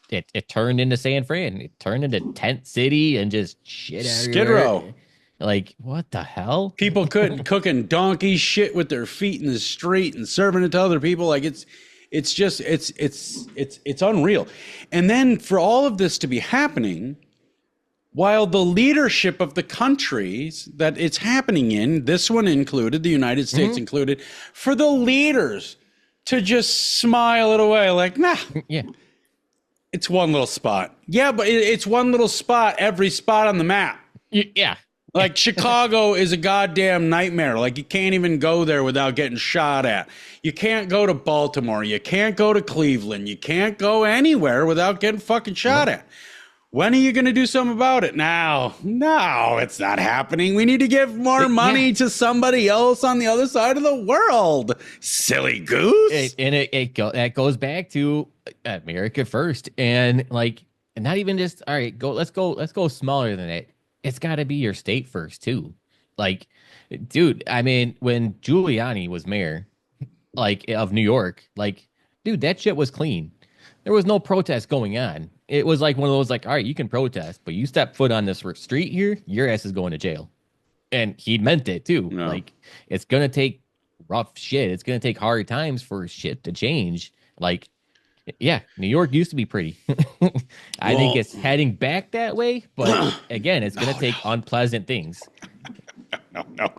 it turned into San Fran. It turned into Tent City and just shit Skid Row. Like, what the hell? People cooking donkey shit with their feet in the street and serving it to other people. Like, it's just unreal. And then for all of this to be happening, while the leadership of the countries that it's happening in, this one included, the United States included, for the leaders to just smile it away like, nah. Yeah. It's one little spot. Yeah, but it's one little spot, every spot on the map. Yeah. Like, Chicago is a goddamn nightmare. Like, you can't even go there without getting shot at. You can't go to Baltimore. You can't go to Cleveland. You can't go anywhere without getting fucking shot at. When are you going to do something about it? Now. No, it's not happening. We need to give more money to somebody else on the other side of the world. Silly goose. That goes back to America first. And like, and not even just, all right, let's go smaller than that. It's got to be your state first too. Like, dude, I mean, when Giuliani was mayor, like, of New York, like, dude, that shit was clean. There was no protest going on. It was like one of those, like, all right, you can protest, but you step foot on this street here, your ass is going to jail. And he meant it too. No. Like, it's going to take rough shit. It's going to take hard times for shit to change. Like, yeah, New York used to be pretty. I think it's heading back that way, but again, it's going to take unpleasant things. No.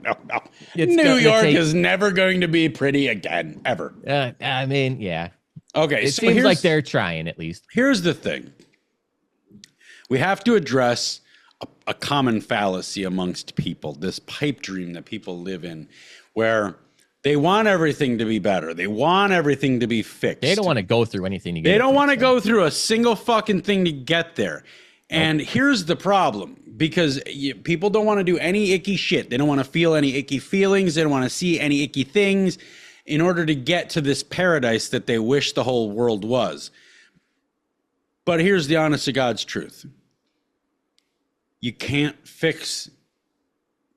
New York is never going to be pretty again, ever. I mean, yeah. Okay, it seems like they're trying, at least. Here's the thing. We have to address a common fallacy amongst people, this pipe dream that people live in, where they want everything to be better. They want everything to be fixed. They don't want to go through anything to get there. They don't want to go through a single fucking thing to get there. And here's the problem, because people don't want to do any icky shit. They don't want to feel any icky feelings. They don't want to see any icky things in order to get to this paradise that they wish the whole world was. But here's the honest to God's truth. You can't fix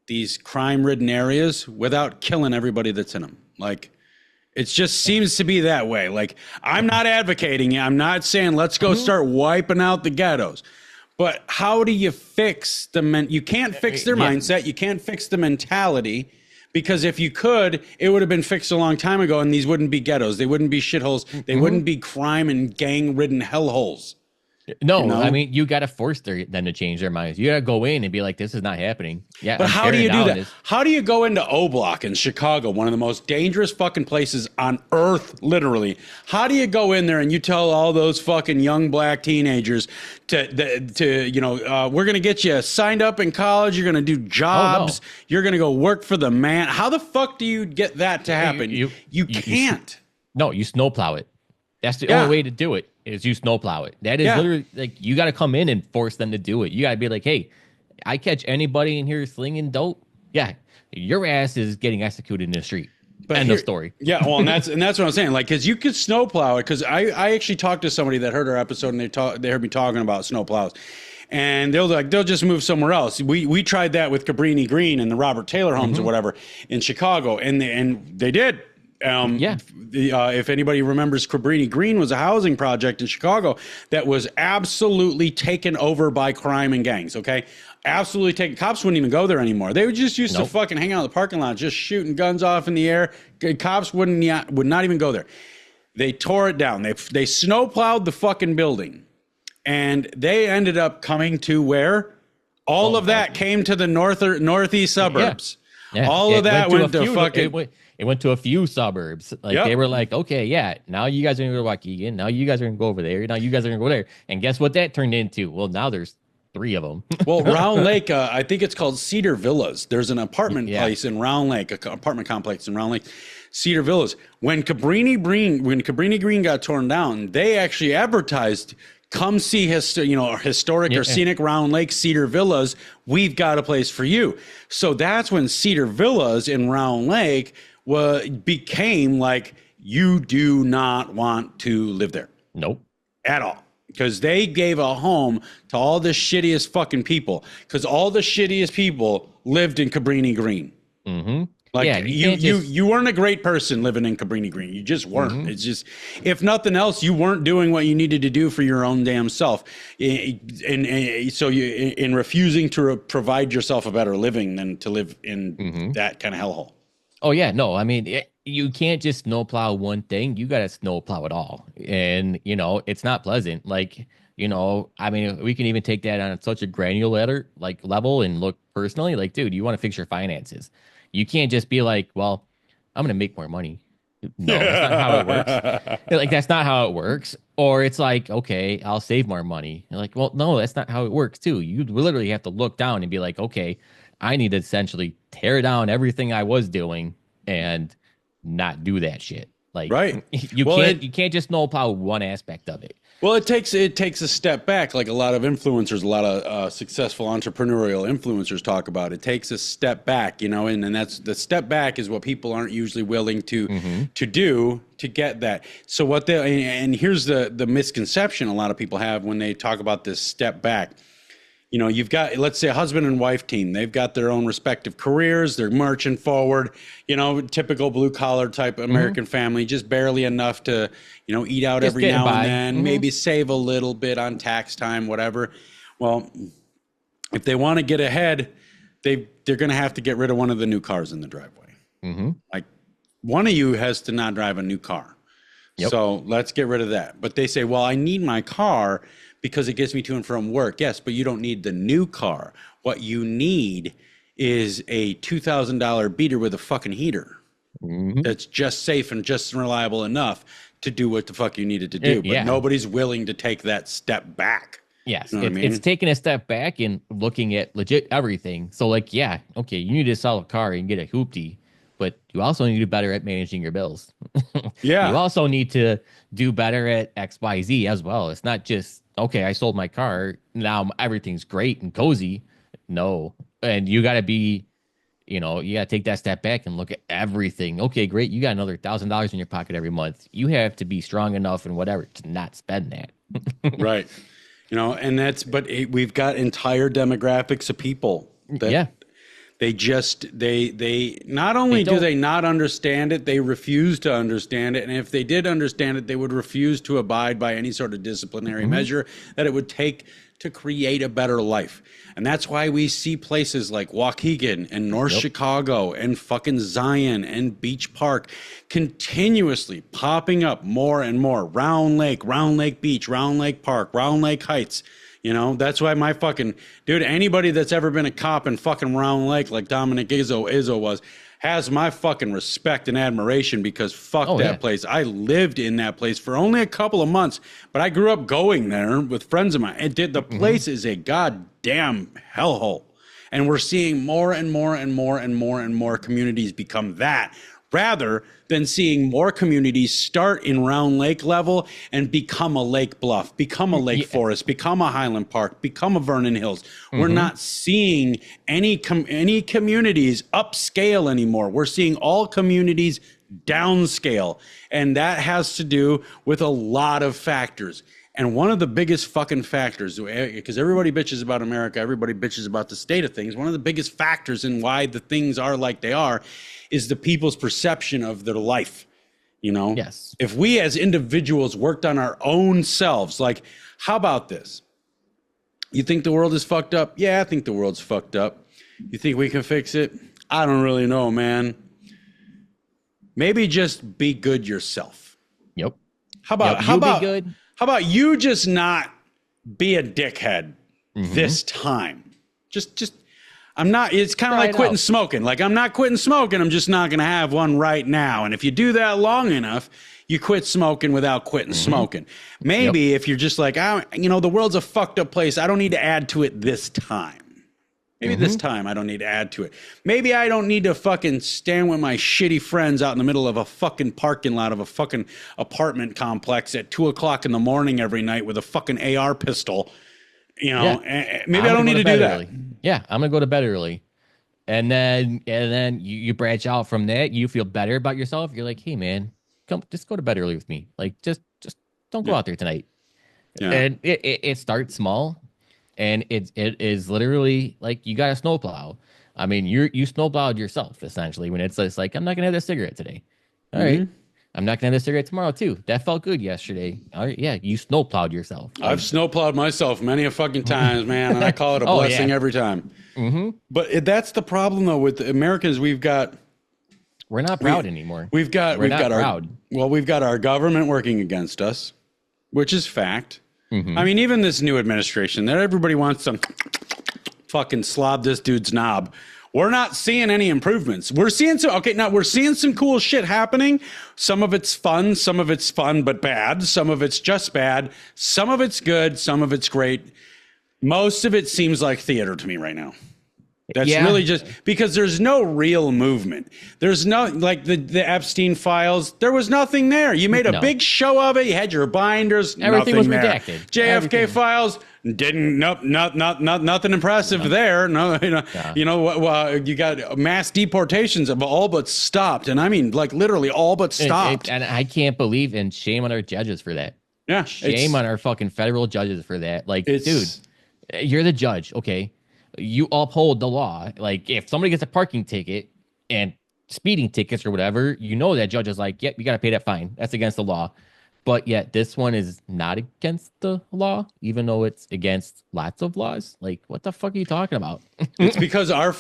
these crime-ridden areas without killing everybody that's in them. Like, it just seems to be that way. Like, I'm not advocating it. I'm not saying let's go start wiping out the ghettos. But how do you fix you can't fix their mindset. You can't fix the mentality, because if you could, it would have been fixed a long time ago, and these wouldn't be ghettos. They wouldn't be shitholes. They wouldn't be crime and gang-ridden hellholes. No, You know? I mean, you got to force them to change their minds. You got to go in and be like, this is not happening. Yeah. But I'm how do you do tearing that? down this. How do you go into O Block in Chicago, one of the most dangerous fucking places on earth, literally? How do you go in there and you tell all those fucking young black teenagers we're going to get you signed up in college, you're going to do jobs, you're going to go work for the man? How the fuck do you get that to happen? You can't. You snowplow it. That's the only way to do it. Is you snowplow it. That is literally like, you got to come in and force them to do it. You got to be like, hey, I catch anybody in here slinging dope. Yeah, your ass is getting executed in the street. End of story. Yeah, well, and that's what I'm saying. Like, because you could snowplow it. Because I actually talked to somebody that heard our episode, and they heard me talking about snowplows, and they'll just move somewhere else. We tried that with Cabrini Green and the Robert Taylor homes or whatever in Chicago, and they did. If anybody remembers, Cabrini Green was a housing project in Chicago that was absolutely taken over by crime and gangs. Okay, absolutely taken. Cops wouldn't even go there anymore. They would just used to fucking hang out in the parking lot, just shooting guns off in the air. Cops would not even go there. They tore it down. They snowplowed the fucking building, and they ended up coming to where all of that came to the northeast suburbs. Yeah. All of that went to fucking. It went to a few suburbs. Like they were like, okay, now you guys are gonna go to Waukegan. Now you guys are gonna go over there. Now you guys are gonna go there. And guess what that turned into? Well, now there's 3 of them. Well, Round Lake, I think it's called Cedar Villas. There's an apartment place in Round Lake, an apartment complex in Round Lake, Cedar Villas. When Cabrini Green got torn down, they actually advertised, come see historic or scenic Round Lake, Cedar Villas. We've got a place for you. So that's when Cedar Villas in Round Lake became like, you do not want to live there. Nope. At all. Because they gave a home to all the shittiest fucking people. Because all the shittiest people lived in Cabrini Green. Mm-hmm. Like, you weren't a great person living in Cabrini Green. You just weren't. Mm-hmm. It's just, if nothing else, you weren't doing what you needed to do for your own damn self. And so in refusing to provide yourself a better living than to live in that kind of hellhole. Oh, yeah. No, I mean, you can't just snowplow one thing. You got to snowplow it all. And, it's not pleasant. Like, I mean, we can even take that on such a granular level and look personally. Like, dude, you want to fix your finances. You can't just be like, well, I'm going to make more money. No, that's not how it works. Like, that's not how it works. Or it's like, okay, I'll save more money. You're like, well, no, that's not how it works too. You literally have to look down and be like, okay, I need to essentially tear down everything I was doing and not do that shit. Like, right. You can't just snowplow one aspect of it. Well, it takes a step back, like a lot of influencers, a lot of successful entrepreneurial influencers talk about. It takes a step back, and that's the step back is what people aren't usually willing to do to get that. So and here's the misconception a lot of people have when they talk about this step back. You've got, let's say, a husband and wife team. They've got their own respective careers. They're marching forward, typical blue collar type American family, just barely enough to, eat out just every now and then, maybe save a little bit on tax time, whatever. Well, if they want to get ahead, they're going to have to get rid of one of the new cars in the driveway. Mm-hmm. Like, one of you has to not drive a new car. Yep. So let's get rid of that. But they say, well, I need my car because it gets me to and from work. Yes, but you don't need the new car. What you need is a $2,000 beater with a fucking heater that's just safe and just reliable enough to do what the fuck you needed to do. But nobody's willing to take that step back. Yes, it's taking a step back and looking at legit everything. So, okay, you need to sell a car and get a hoopty, but you also need to do better at managing your bills. You also need to do better at XYZ as well. It's not just, okay, I sold my car, now everything's great and cozy. No. And you got to be, you got to take that step back and look at everything. Okay, great. You got another $1,000 in your pocket every month. You have to be strong enough and whatever to not spend that. Right. And we've got entire demographics of people that They not only do they not understand it, they refuse to understand it. And if they did understand it, they would refuse to abide by any sort of disciplinary measure that it would take to create a better life. And that's why we see places like Waukegan and North Chicago and fucking Zion and Beach Park continuously popping up more and more. Round Lake Beach, Round Lake Park, Round Lake Heights. You know, that's why my fucking dude, anybody that's ever been a cop in fucking Round Lake like Dominic Izzo was, has my fucking respect and admiration, because fuck that place. I lived in that place for only a couple of months, but I grew up going there with friends of mine. The place is a goddamn hellhole. And we're seeing more and more and more and more and more communities become that, rather than seeing more communities start in Round Lake level and become a Lake Bluff, become a Lake Forest, become a Highland Park, become a Vernon Hills. We're not seeing any communities upscale anymore. We're seeing all communities downscale. And that has to do with a lot of factors. And one of the biggest fucking factors, because everybody bitches about America, everybody bitches about the state of things. One of the biggest factors in why the things are like they are is the people's perception of their life. You know? Yes. If we as individuals worked on our own selves, like, how about this? You think the world is fucked up? Yeah, I think the world's fucked up. You think we can fix it? I don't really know, man. Maybe just be good yourself. Yep. How about you just not be a dickhead this time? Just I'm not, it's kind of like quitting smoking. Like, I'm not quitting smoking. I'm just not going to have one right now. And if you do that long enough, you quit smoking without quitting smoking. Maybe if you're just like, the world's a fucked up place, I don't need to add to it this time. Maybe this time I don't need to add to it. Maybe I don't need to fucking stand with my shitty friends out in the middle of a fucking parking lot of a fucking apartment complex at 2:00 in the morning every night with a fucking AR pistol. Maybe I don't need to do that. Early. Yeah, I'm gonna go to bed early, and then you branch out from that. You feel better about yourself. You're like, hey man, come, just go to bed early with me. Like, just don't go out there tonight. Yeah. And it starts small. And it is literally like you got a snowplow. I mean, you snowplowed yourself, essentially, when it's just like, I'm not going to have a cigarette today. All right. I'm not going to have a cigarette tomorrow, too. That felt good yesterday. All right. Yeah, you snowplowed yourself. I've snowplowed myself many a fucking times, man, and I call it a blessing every time. But that's the problem, though, with Americans. We're not proud anymore. We've got our government working against us, which is fact. I mean, even this new administration, that everybody wants to fucking slob this dude's knob. We're not seeing any improvements. We're seeing some cool shit happening. Some of it's fun but bad. Some of it's just bad. Some of it's good. Some of it's great. Most of it seems like theater to me right now. That's really just because there's no real movement. There's no, like the Epstein files. There was nothing there. You made a big show of it. You had your binders. Everything was there. redacted. JFK files didn't. Nope. Nothing impressive there. No. You got mass deportations of all but stopped, and I mean, like, literally all but stopped. And I can't believe, and shame on our judges for that. Yeah. Shame on our fucking federal judges for that. Like, dude, you're the judge, okay? You uphold the law. Like, if somebody gets a parking ticket and speeding tickets or whatever, that judge is like, yep, you got to pay that fine. That's against the law. But yet this one is not against the law, even though it's against lots of laws. Like, what the fuck are you talking about? It's because our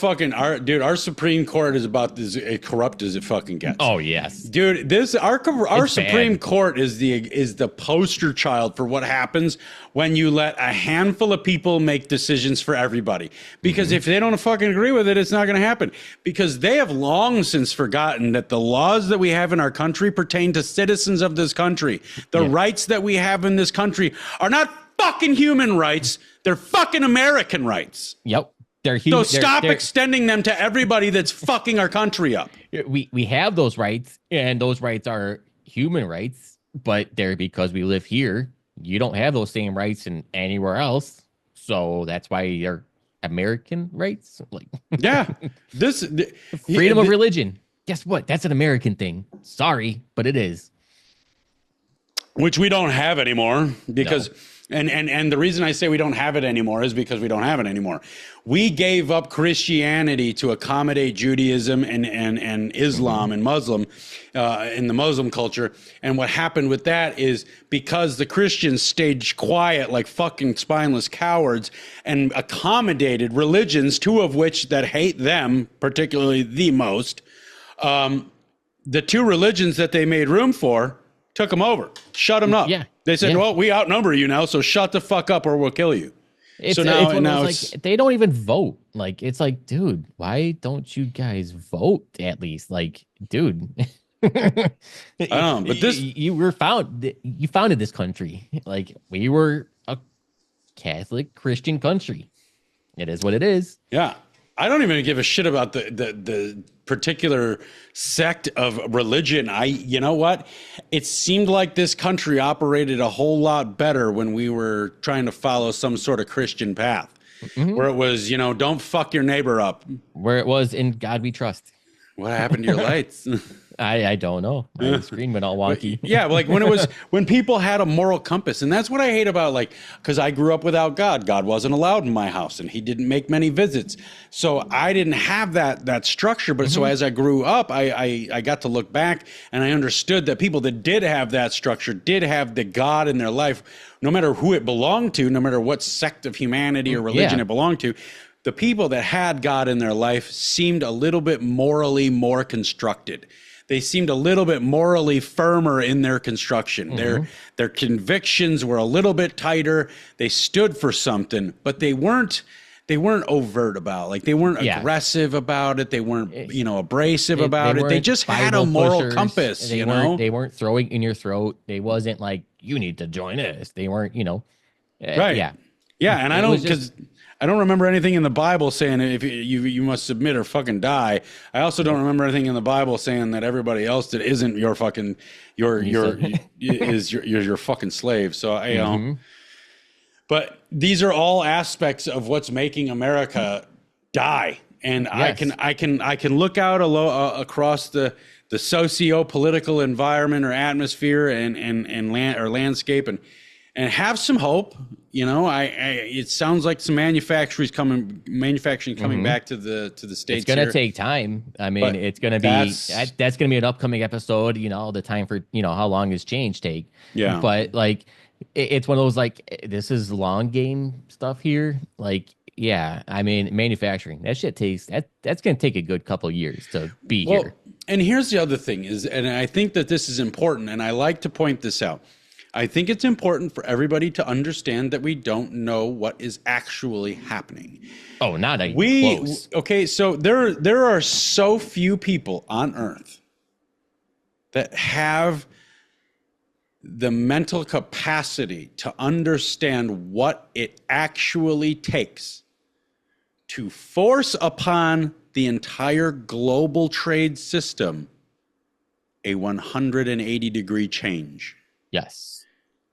Supreme Court is about as corrupt as it fucking gets. Oh yes, dude. Our Supreme Court is the poster child for what happens when you let a handful of people make decisions for everybody. Because if they don't fucking agree with it, it's not going to happen. Because they have long since forgotten that the laws that we have in our country pertain to citizens of this country. The rights that we have in this country are not fucking human rights. They're fucking American rights. Yep. They're human. So stop extending them to everybody that's fucking our country up. We have those rights, and those rights are human rights, but they're because we live here. You don't have those same rights in anywhere else. So that's why they're American rights. Like, yeah. Freedom of religion. Guess what? That's an American thing. Sorry, but it is. Which we don't have anymore because And the reason I say we don't have it anymore is because we don't have it anymore. We gave up Christianity to accommodate Judaism and Islam and Muslim in the Muslim culture. And what happened with that is because the Christians stayed quiet like fucking spineless cowards and accommodated religions, two of which that hate them, particularly the most, the two religions that they made room for took them over, shut them up. Yeah. They said, well, we outnumber you now, so shut the fuck up or we'll kill you. So now it's like, they don't even vote. Like, it's like, dude, why don't you guys vote at least? Like, dude. I know, but you founded this country. Like, we were a Catholic Christian country. It is what it is. Yeah. I don't even give a shit about the particular sect of religion. You know what? It seemed like this country operated a whole lot better when we were trying to follow some sort of Christian path, where it was, don't fuck your neighbor up. Where it was in God we trust. What happened to your lights? I don't know. My screen went all wonky. Yeah, like when people had a moral compass, and that's what I hate about, like, because I grew up without God. God wasn't allowed in my house, and He didn't make many visits, so I didn't have that structure. But so as I grew up, I got to look back, and I understood that people that did have that structure did have the God in their life, no matter who it belonged to, no matter what sect of humanity or religion it belonged to. The people that had God in their life seemed a little bit morally more constructed. They seemed a little bit morally firmer in their construction. Their convictions were a little bit tighter. They stood for something, but they weren't overt about it. Like, they weren't aggressive about it. They weren't, abrasive about it. They just had a moral compass, They weren't throwing in your throat. They wasn't like, you need to join us. They weren't, right. Yeah. Yeah. And I don't remember anything in the Bible saying if you must submit or fucking die. I also don't remember anything in the Bible saying that everybody else that isn't your fucking is your fucking slave. So but these are all aspects of what's making America die. And I can look out across the socio-political environment or atmosphere and landscape and have some hope. It sounds like some manufacturing coming back to the States. It's going to take time. I mean, it's going to be that's going to be an upcoming episode. The time for how long does change take? Yeah, but like it's one of those, like, this is long game stuff here. Like, yeah, I mean, manufacturing, that shit that's going to take a good couple of years to be here. And here's the other thing is, and I think that this is important, and I like to point this out. I think it's important for everybody to understand that we don't know what is actually happening. Oh, not even close. Okay, so there are so few people on Earth that have the mental capacity to understand what it actually takes to force upon the entire global trade system a 180-degree change. Yes.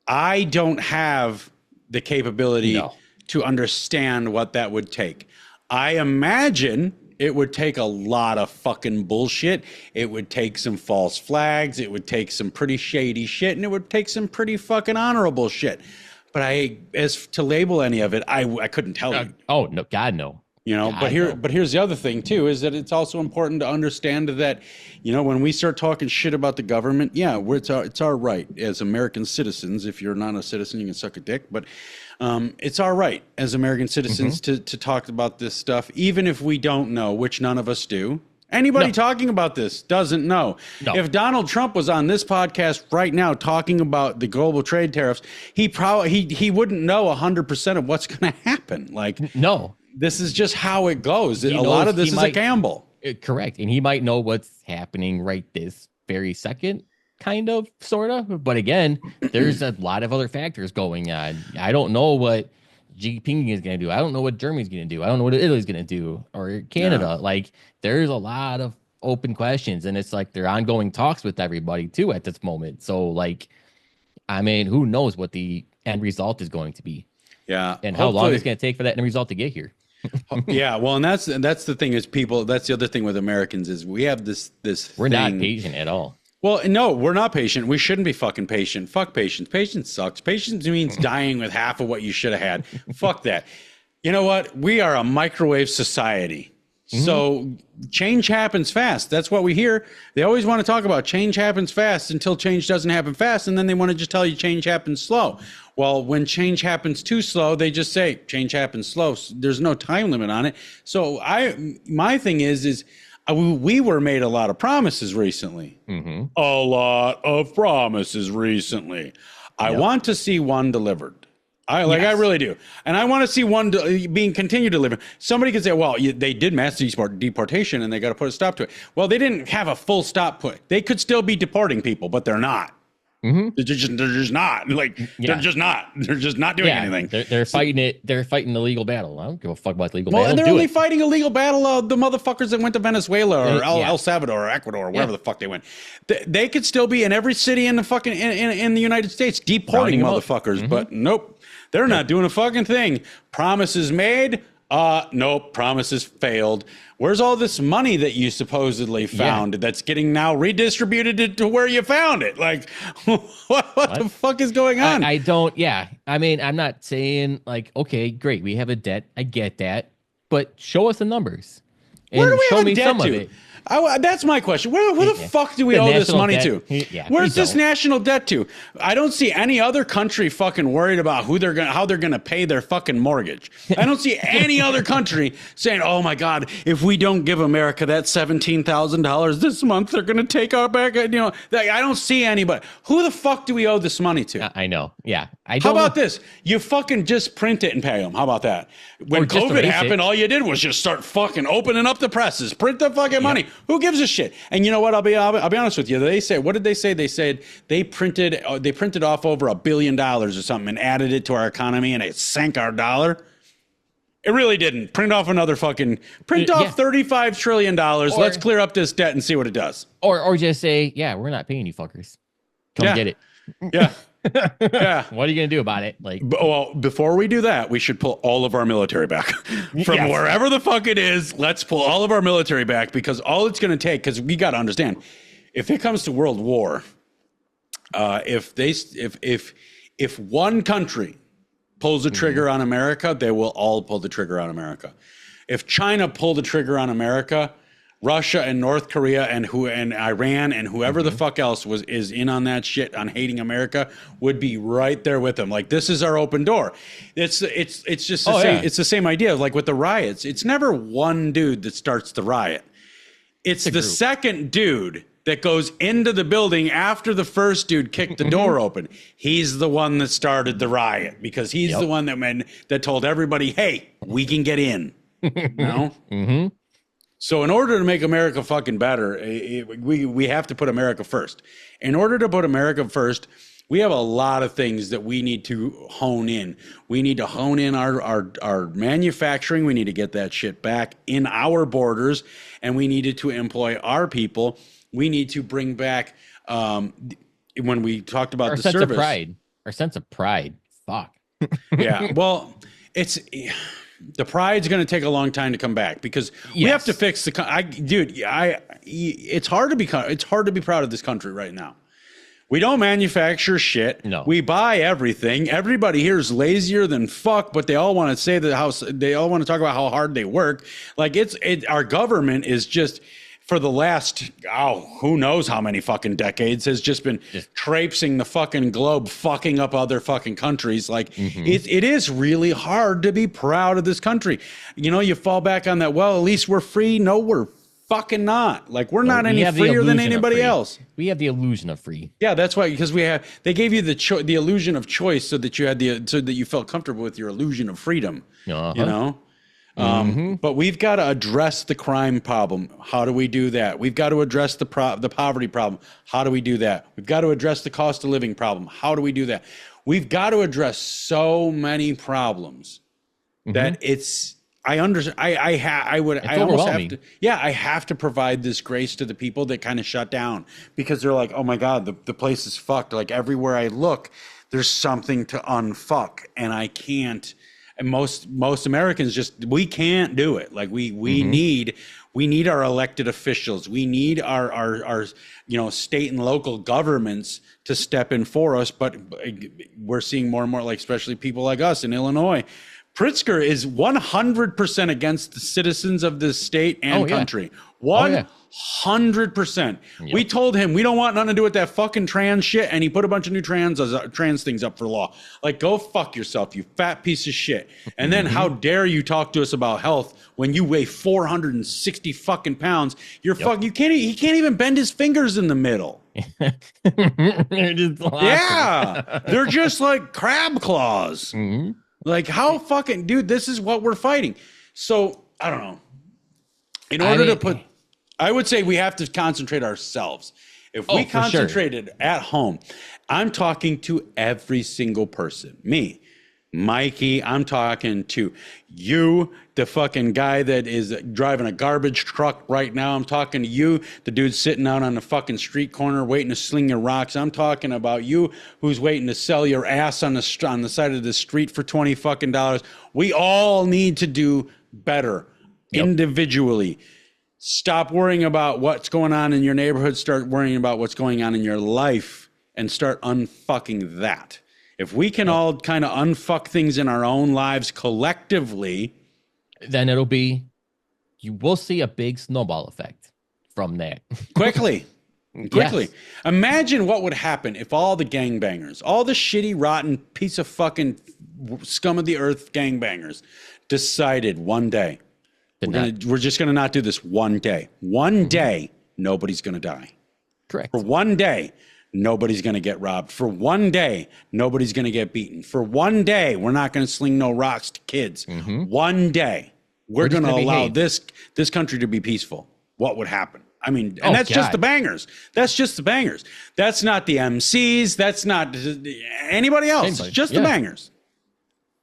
I don't have the capability to understand what that would take. I imagine it would take a lot of fucking bullshit. It would take some false flags. It would take some pretty shady shit, and it would take some pretty fucking honorable shit. But as to label any of it, I couldn't tell you. Oh no, God no. But here's the other thing too, is that it's also important to understand that, when we start talking shit about the government, it's our right as American citizens. If you're not a citizen, you can suck a dick, but it's our right as American citizens to talk about this stuff, even if we don't know, which none of us do. Anybody talking about this doesn't know. No. If Donald Trump was on this podcast right now talking about the global trade tariffs, he wouldn't know 100% of what's going to happen. Like, no. This is just how it goes. A lot of this is a gamble. Correct. And he might know what's happening right this very second, kind of, sort of. But again, there's a lot of other factors going on. I don't know what Xi Jinping is going to do. I don't know what Germany's going to do. I don't know what Italy's going to do, or Canada. Yeah. Like, there's a lot of open questions. And it's like they're ongoing talks with everybody, too, at this moment. So, like, I mean, who knows what the end result is going to be. Yeah. And how long it's going to take for that end result to get here. Yeah, well, and that's the thing is people. That's the other thing with Americans is we have this. We're not patient at all. Well, no, we're not patient. We shouldn't be fucking patient. Fuck patience. Patience sucks. Patience means dying with half of what you should have had. Fuck that. You know what? We are a microwave society. So change happens fast. That's what we hear. They always want to talk about change happens fast until change doesn't happen fast. And then they want to just tell you change happens slow. Well, when change happens too slow, they just say change happens slow. There's no time limit on it. So my thing is we were made a lot of promises recently. A lot of promises recently. I want to see one delivered. I really do. And I want to see one being continued to live. Somebody could say, well, they did mass deportation and they got to put a stop to it. Well, they didn't have a full stop put. They could still be deporting people, but they're not. They're just not. They're just not. They're just not doing anything. They're fighting it. They're fighting the legal battle. I don't give a fuck about the legal battle. And they're only fighting a legal battle of the motherfuckers that went to Venezuela or El Salvador or Ecuador or wherever the fuck they went. They could still be in every city in the fucking in the United States deporting motherfuckers, but nope. They're not doing a fucking thing. Promises made. Nope. Promises failed. Where's all this money that you supposedly found that's getting now redistributed to where you found it? Like, what the fuck is going on? I don't. Yeah. I mean, I'm not saying like, okay, great. We have a debt. I get that. But show us the numbers. And where do we show have me a debt some to? of it. That's my question. Where the fuck do we owe this money to? Where's this national debt to? I don't see any other country fucking worried about how they're gonna pay their fucking mortgage. I don't see any other country saying, "Oh my God, if we don't give America that $17,000 this month, they're gonna take our back." I don't see anybody. Who the fuck do we owe this money to? I know. Yeah. How about this? You fucking just print it and pay them. How about that? When COVID happened, all you did was just start fucking opening up the presses, print the fucking money. Who gives a shit? And you know what? I'll be honest with you. They say, what did they say? They said they printed off over $1 billion or something and added it to our economy and it sank our dollar. It really didn't. Print off $35 trillion. Let's clear up this debt and see what it does. Or just say, yeah, we're not paying you fuckers. Come get it. Yeah. Yeah. What are you going to do about it? Well, before we do that, we should pull all of our military back from wherever the fuck it is. Let's pull all of our military back because all it's going to take, because we got to understand, if it comes to world war, if one country pulls the trigger on America, they will all pull the trigger on America. If China pulled the trigger on America, Russia and North Korea and Iran and whoever the fuck else is in on that shit on hating America would be right there with them. Like, this is our open door. It's just the same. It's the same idea. Like with the riots, it's never one dude that starts the riot. It's the second dude that goes into the building after the first dude kicked the door open. He's the one that started the riot because he's the one that told everybody, "Hey, we can get in." You know? So in order to make America fucking better, we have to put America first. In order to put America first, we have a lot of things that we need to hone in. We need to hone in our manufacturing. We need to get that shit back in our borders, and we needed to employ our people. We need to bring back, when we talked about the service. Our sense of pride. Fuck. Yeah, well, the pride's going to take a long time to come back because we have to fix it's hard to be proud of this country right now. We don't manufacture shit. No. We buy everything. Everybody here is lazier than fuck, but they all want to say they all want to talk about how hard they work. Like our government is just, for the last, who knows how many fucking decades, has just been traipsing the fucking globe, fucking up other fucking countries. Like, it is really hard to be proud of this country. You know, you fall back on that, well, at least we're free. No, we're fucking not. Like, we're not any freer than anybody else. We have the illusion of free. Yeah, that's why, because they gave you the illusion of choice so that you felt comfortable with your illusion of freedom. You know? But we've got to address the crime problem. How do we do that? We've got to address the poverty problem. How do we do that? We've got to address the cost of living problem. How do we do that? We've got to address so many problems that I understand. I almost have to. Yeah, I have to provide this grace to the people that kind of shut down because they're like, oh my God, the place is fucked. Like everywhere I look, there's something to unfuck, and I can't. And most Americans we can't do it. Like we need our elected officials. We need our state and local governments to step in for us. But we're seeing more and more, like especially people like us in Illinois. Pritzker is 100% against the citizens of this state and country. 100%. Yep. We told him we don't want nothing to do with that fucking trans shit, and he put a bunch of new trans things up for law. Like, go fuck yourself, you fat piece of shit. And then how dare you talk to us about health when you weigh 460 fucking pounds? He can't even bend his fingers in the middle. They're just they're just like crab claws. Mm-hmm. Like, how fucking, dude, this is what we're fighting. So, I don't know. I would say we have to concentrate ourselves. If we concentrated at home, I'm talking to every single person. Me, Mikey, I'm talking to you, the fucking guy that is driving a garbage truck right now. I'm talking to you, the dude sitting out on the fucking street corner waiting to sling your rocks. I'm talking about you who's waiting to sell your ass on the side of the street for $20 fucking dollars. We all need to do better individually. Stop worrying about what's going on in your neighborhood. Start worrying about what's going on in your life and start unfucking that. If we can all kind of unfuck things in our own lives collectively, then you will see a big snowball effect from that. Quickly. Yes. Imagine what would happen if all the gangbangers, all the shitty, rotten piece of fucking scum of the earth gangbangers decided one day, we're just going to not do this one day. One day, nobody's going to die. Correct. For one day, nobody's going to get robbed. For one day, nobody's going to get beaten. For one day, we're not going to sling no rocks to kids. One day, we're going to allow this country to be peaceful. What would happen? I mean, and that's just the bangers. That's just the bangers. That's not the MCs. That's not anybody else. Just the bangers.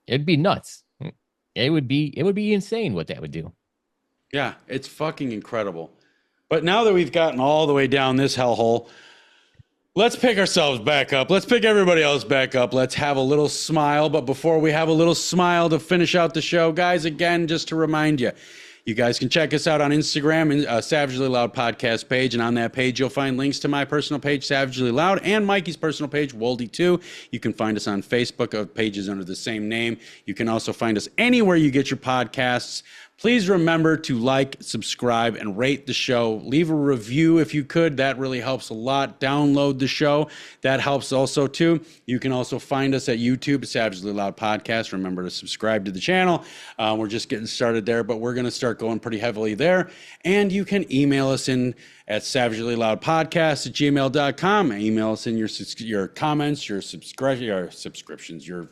It'd be nuts. It would be insane what that would do. Yeah, it's fucking incredible. But now that we've gotten all the way down this hellhole, let's pick ourselves back up. Let's pick everybody else back up. Let's have a little smile. But before we have a little smile to finish out the show, guys, again, just to remind you, you guys can check us out on Instagram and Savagely Loud podcast page. And on that page, you'll find links to my personal page, Savagely Loud, and Mikey's personal page, Woldy2. You can find us on Facebook, pages under the same name. You can also find us anywhere you get your podcasts. Please remember to like, subscribe, and rate the show. Leave a review if you could. That really helps a lot. Download the show. That helps also, too. You can also find us at YouTube, Savagely Loud Podcast. Remember to subscribe to the channel. We're just getting started there, but we're going to start going pretty heavily there. And you can email us in at savagellyloudpodcast@gmail.com. Email us in your comments, your subscriptions, your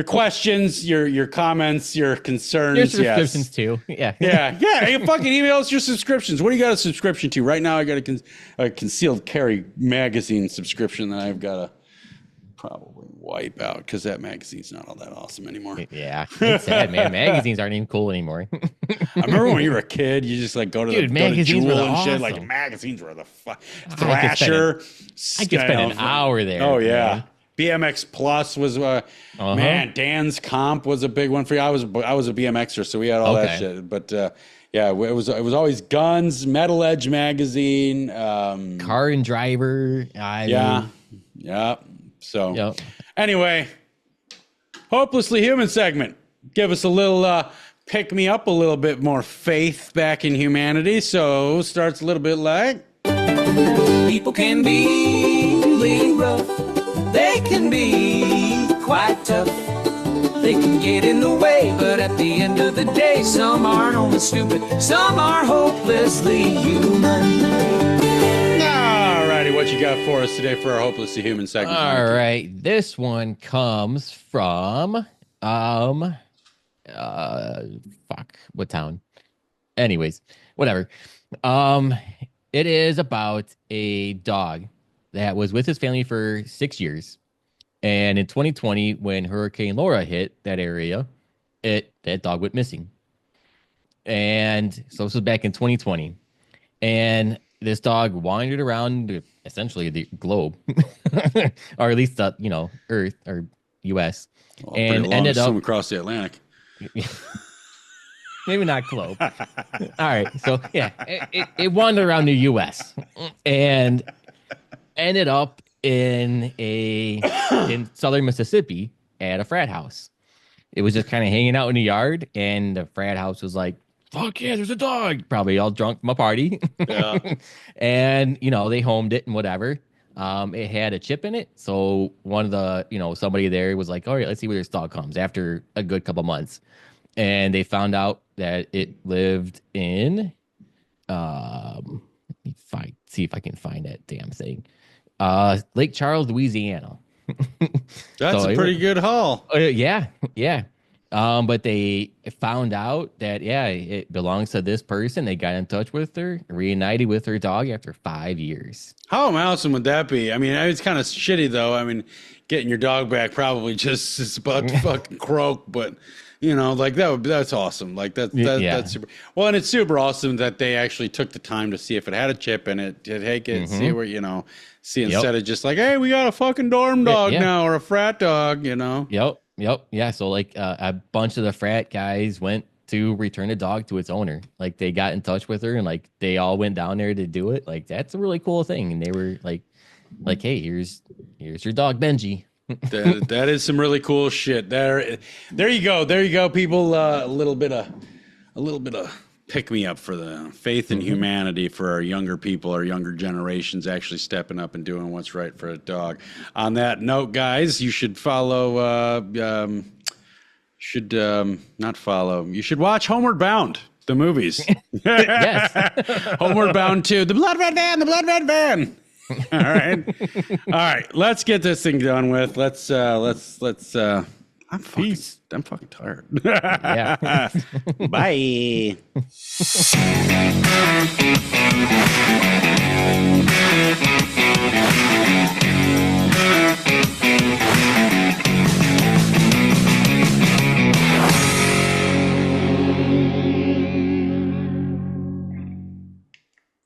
questions, your comments, your concerns. Your subscriptions too. Yeah. You fucking email us your subscriptions. What do you got a subscription to? Right now I got a concealed carry magazine subscription that I've got to probably wipe out because that magazine's not all that awesome anymore. Yeah. It's sad, man. Magazines aren't even cool anymore. I remember when you were a kid, you just like go to magazines Jewel were and awesome. shit. Like magazines were the Thrasher. I could spend an hour there. Oh, yeah. Man. BMX Plus was man. Dan's Comp was a big one for you. I was a BMXer, so we had all that shit. But it was always Guns, Metal Edge magazine, Car and Driver. So anyway, Hopelessly Human segment. Give us a little pick me up, a little bit more faith back in humanity. So starts a little bit like people can be really rough. They can be quite tough. They can get in the way, but at the end of the day, some aren't only stupid, some are hopelessly human. Alrighty, what you got for us today for our Hopelessly Human segment? All right, this one comes from what town? Anyways, whatever. It is about a dog that was with his family for 6 years. And in 2020, when Hurricane Laura hit that area, that dog went missing. And so this was back in 2020. And this dog wandered around essentially the globe, or at least the, Earth, or, U.S. Well, and pretty long ended to swim up across the Atlantic. maybe not Globe. All right, so yeah, it wandered around the U.S. and ended up in southern Mississippi at a frat house. It was just kind of hanging out in the yard, and the frat house was like, "Fuck yeah, there's a dog!" Probably all drunk from a party. Yeah. And they homed it and whatever. It had a chip in it, so one of the somebody there was like, "All right, let's see where this dog comes." After a good couple months, and they found out that it lived in see if I can find that damn thing. Lake Charles, Louisiana. That's So a pretty good haul. yeah. But they found out that it belongs to this person. They got in touch with her, reunited with her dog after 5 years. How awesome would that be? I mean, it's kind of shitty though. I mean, getting your dog back probably just is about to fucking croak, but like that's awesome. Like that's super. Well, and it's super awesome that they actually took the time to see if it had a chip in it, to take it, see where see instead of just like, hey, we got a fucking dorm dog now or a frat dog, Yep. Yeah. So like a bunch of the frat guys went to return the dog to its owner. Like they got in touch with her and like they all went down there to do it. Like that's a really cool thing. And they were like, hey, here's your dog Benji. that is some really cool shit. There you go, people. A little bit of pick me up for the faith in humanity for our younger people, our younger generations actually stepping up and doing what's right for a dog. On that note, guys, you should follow. Not follow. You should watch Homeward Bound, the movies. Yes. Homeward Bound 2, the Blood Red Van. All right. Let's get this thing done with. Let's. I'm fucking tired. Yeah. Bye.